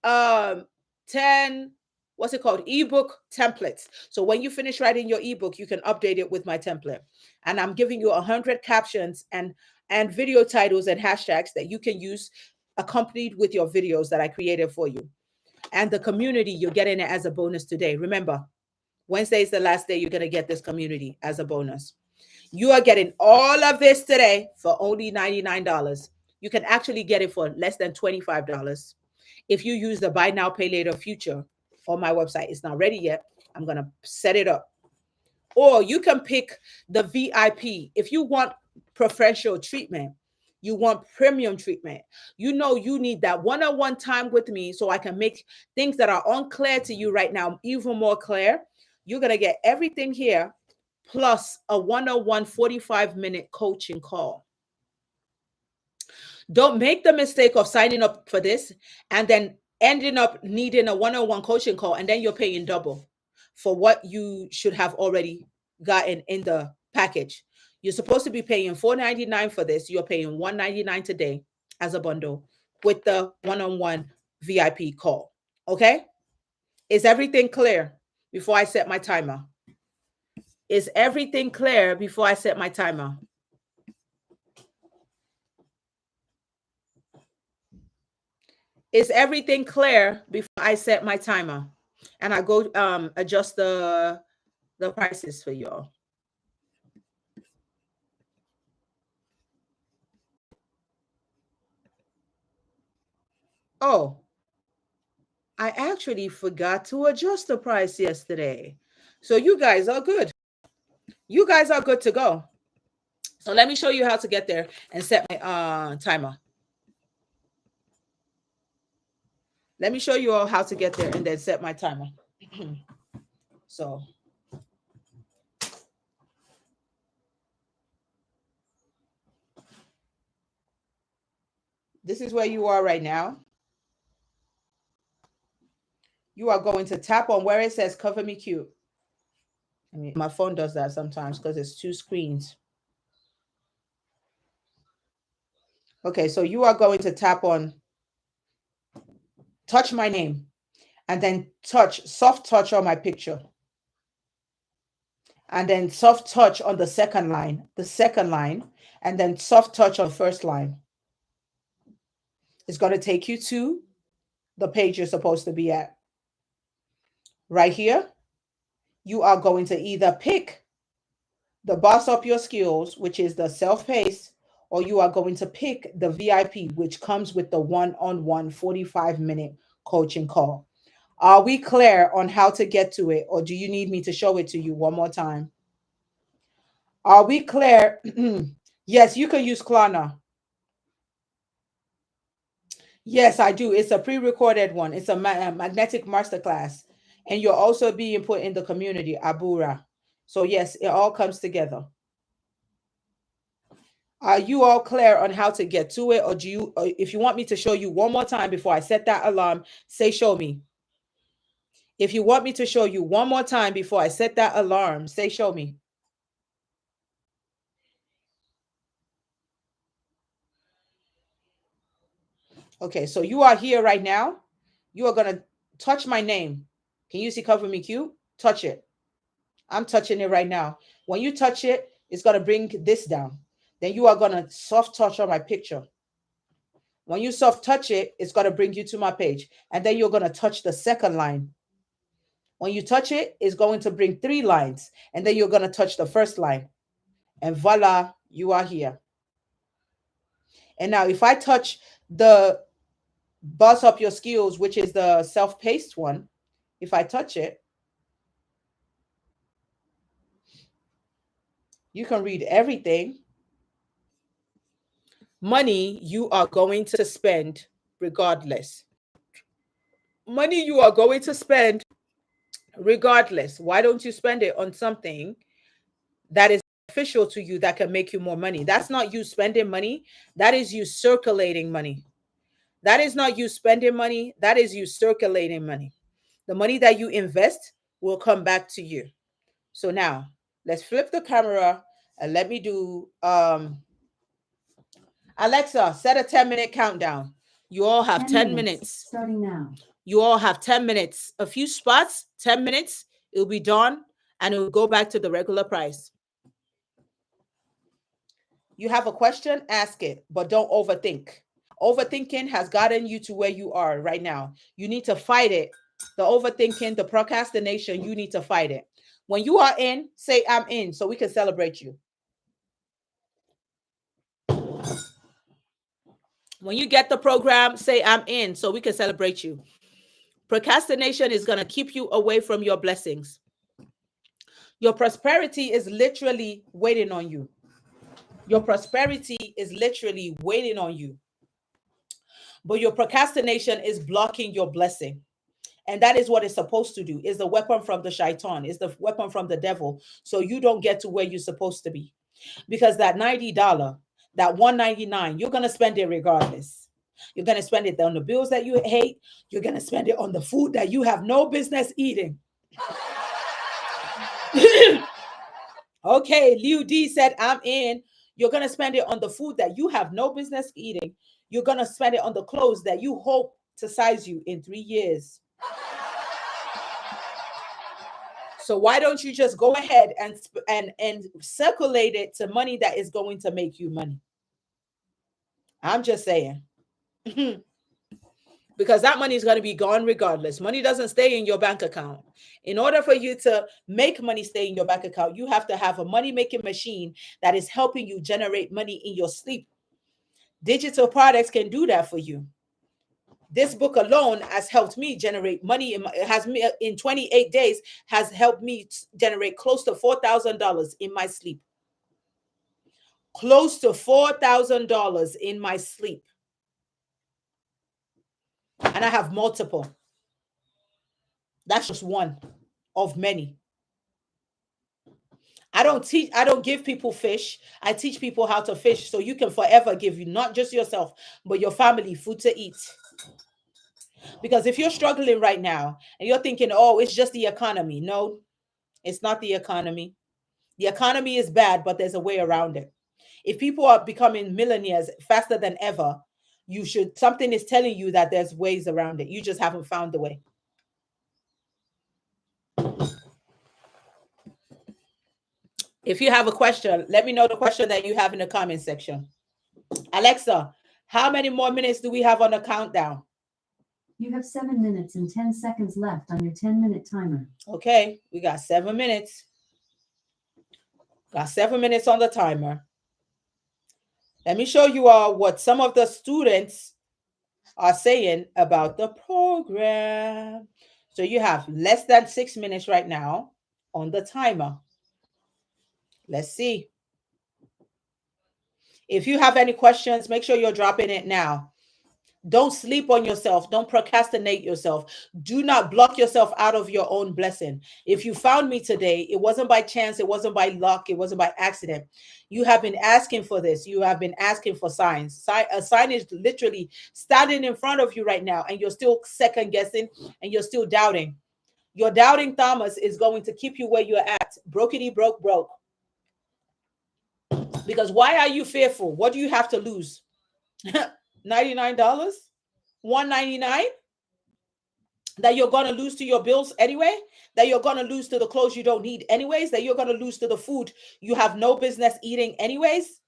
Speaker 1: um 10 what's it called, ebook templates. So when you finish writing your ebook, you can update it with my template. And I'm giving you 100 captions and video titles and hashtags that you can use accompanied with your videos that I created for you. And the community, you're getting it as a bonus today. Remember, Wednesday is the last day you're going to get this community as a bonus. You are getting all of this today for only $99. You can actually get it for less than $25 if you use the buy now, pay later feature on my website. It's not ready yet. I'm going to set it up. Or you can pick the VIP. If you want professional treatment, you want premium treatment, you know you need that one-on-one time with me so I can make things that are unclear to you right now even more clear. You're going to get everything here plus a one-on-one 45-minute coaching call. Don't make the mistake of signing up for this and then ending up needing a one-on-one coaching call, and then you're paying double for what you should have already gotten in the package. You're supposed to be paying $4.99 for this. You're paying $1.99 today as a bundle with the one-on-one VIP call. Okay? Is everything clear before I set my timer? Is everything clear before I set my timer? Is everything clear before I set my timer? And I go adjust the prices for y'all. Oh, I actually forgot to adjust the price yesterday. So you guys are good. You guys are good to go. So let me show you how to get there and set my timer. Let me show you all how to get there and then set my timer. So this is where you are right now. You are going to tap on where it says cover me cute. I mean, my phone does that sometimes because it's two screens. Okay, so you are going to tap on touch my name and then soft touch on my picture. And then soft touch on the second line, and then soft touch on first line. It's going to take you to the page you're supposed to be at. Right here, you are going to either pick the Boss Up Your Skills, which is the self-paced, or you are going to pick the VIP, which comes with the one-on-one 45-minute coaching call. Are we clear on how to get to it, or do you need me to show it to you one more time? Are we clear? Yes, you can use Klarna. Yes, I do. It's a pre-recorded one. It's a magnetic masterclass. And you're also being put in the community, Abura. So yes, it all comes together. Are you all clear on how to get to it? Or do you, if you want me to show you one more time before I set that alarm, say show me. If you want me to show you one more time before I set that alarm, say show me. Okay, so you are here right now. You are going to touch my name. Can you see cover me cute? Touch it. I'm touching it right now. When you touch it, it's going to bring this down. Then you are going to soft touch on my picture. When you soft touch it, it's going to bring you to my page. And then you're going to touch the second line. When you touch it, it's going to bring 3 lines. And then you're going to touch the first line. And voila, you are here. And now if I touch the Buzz Up Your Skills, which is the self-paced one, if I touch it, you can read everything. Money you are going to spend regardless. Money you are going to spend regardless. Why don't you spend it on something that is beneficial to you that can make you more money? That's not you spending money. That is you circulating money. That is not you spending money. That is you circulating money. The money that you invest will come back to you. So now let's flip the camera and let me do Alexa, set a 10-minute countdown. You all have 10 minutes.
Speaker 2: Starting now.
Speaker 1: You all have 10 minutes. A few spots, 10 minutes, it'll be done and it will go back to the regular price. You have a question, ask it, but don't overthink. Overthinking has gotten you to where you are right now. You need to fight it. The overthinking, the procrastination, you need to fight it. When you are in, say, I'm in, so we can celebrate you. When you get the program, say, I'm in, so we can celebrate you. Procrastination is going to keep you away from your blessings. Your prosperity is literally waiting on you. Your prosperity is literally waiting on you. But your procrastination is blocking your blessing. And that is what it's supposed to do. Is the weapon from the shaitan, is the weapon from the devil. So you don't get to where you're supposed to be. Because that $90, that $199, you're going to spend it regardless. You're going to spend it on the bills that you hate. You're going to spend it on the food that you have no business eating. Okay, Liu D said, I'm in. You're going to spend it on the food that you have no business eating. You're going to spend it on the clothes that you hope to size you in 3 years. So why don't you just go ahead and circulate it to money that is going to make you money? I'm just saying. Because that money is going to be gone regardless. Money doesn't stay in your bank account. In order for you to make money stay in your bank account, you have to have a money-making machine that is helping you generate money in your sleep. Digital products can do that for you. This book alone has helped me generate money. In 28 days has helped me generate close to $4,000 in my sleep. Close to $4,000 in my sleep. And I have multiple. That's just one of many. I don't give people fish. I teach people how to fish so you can forever give you not just yourself, but your family food to eat. Because if you're struggling right now and you're thinking, oh, it's just the economy. No, it's not the economy. The economy is bad, but there's a way around it. If people are becoming millionaires faster than ever, something is telling you that there's ways around it. You just haven't found the way. If you have a question, let me know the question that you have in the comment section. Alexa, how many more minutes do we have on the countdown?
Speaker 2: You have 7 minutes and 10 seconds left on your 10-minute timer.
Speaker 1: Okay, we got 7 minutes. Got 7 minutes on the timer. Let me show you all what some of the students are saying about the program. So you have less than 6 minutes right now on the timer. Let's see. If you have any questions, make sure you're dropping it now. Don't sleep on yourself. Don't procrastinate yourself. Do not block yourself out of your own blessing. If you found me today, it wasn't by chance. It wasn't by luck. It wasn't by accident. You have been asking for this. You have been asking for signs. A sign is literally standing in front of you right now, and you're still second guessing and you're still doubting. Your doubting Thomas is going to keep you where you're at. Brokety broke. Because why are you fearful? What do you have to lose? $99? $199? that you're going to lose to your bills anyway, that you're going to lose to the clothes you don't need anyways, that you're going to lose to the food you have no business eating anyways.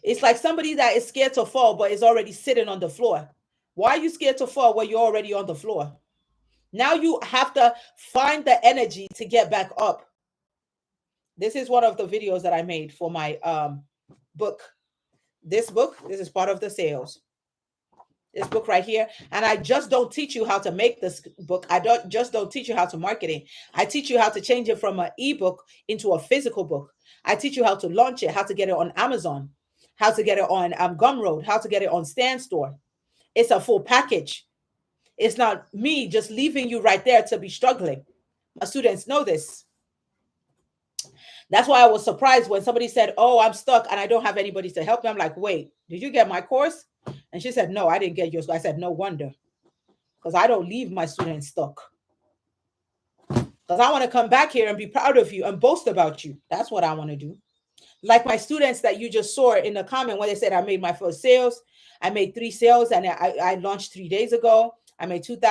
Speaker 1: It's like somebody that is scared to fall but is already sitting on the floor. Why are you scared to fall when you're already on the floor? Now you have to find the energy to get back up. This is one of the videos that I made for my book. This is part of the sales. This book right here. And I just don't teach you how to make this book. I don't teach you how to market it. I teach you how to change it from an ebook into a physical book. I teach you how to launch it, how to get it on Amazon, how to get it on Gumroad, how to get it on Stand Store. It's a full package. It's not me just leaving you right there to be struggling. My students know this. That's why I was surprised when somebody said, "Oh, I'm stuck and I don't have anybody to help me." I'm like, "Wait, did you get my course?" And she said, "No, I didn't get yours." I said, "No wonder, because I don't leave my students stuck. Because I want to come back here and be proud of you and boast about you. That's what I want to do." Like my students that you just saw in the comment when they said, "I made my first sales. I made 3 sales and I launched 3 days ago. I made 2,000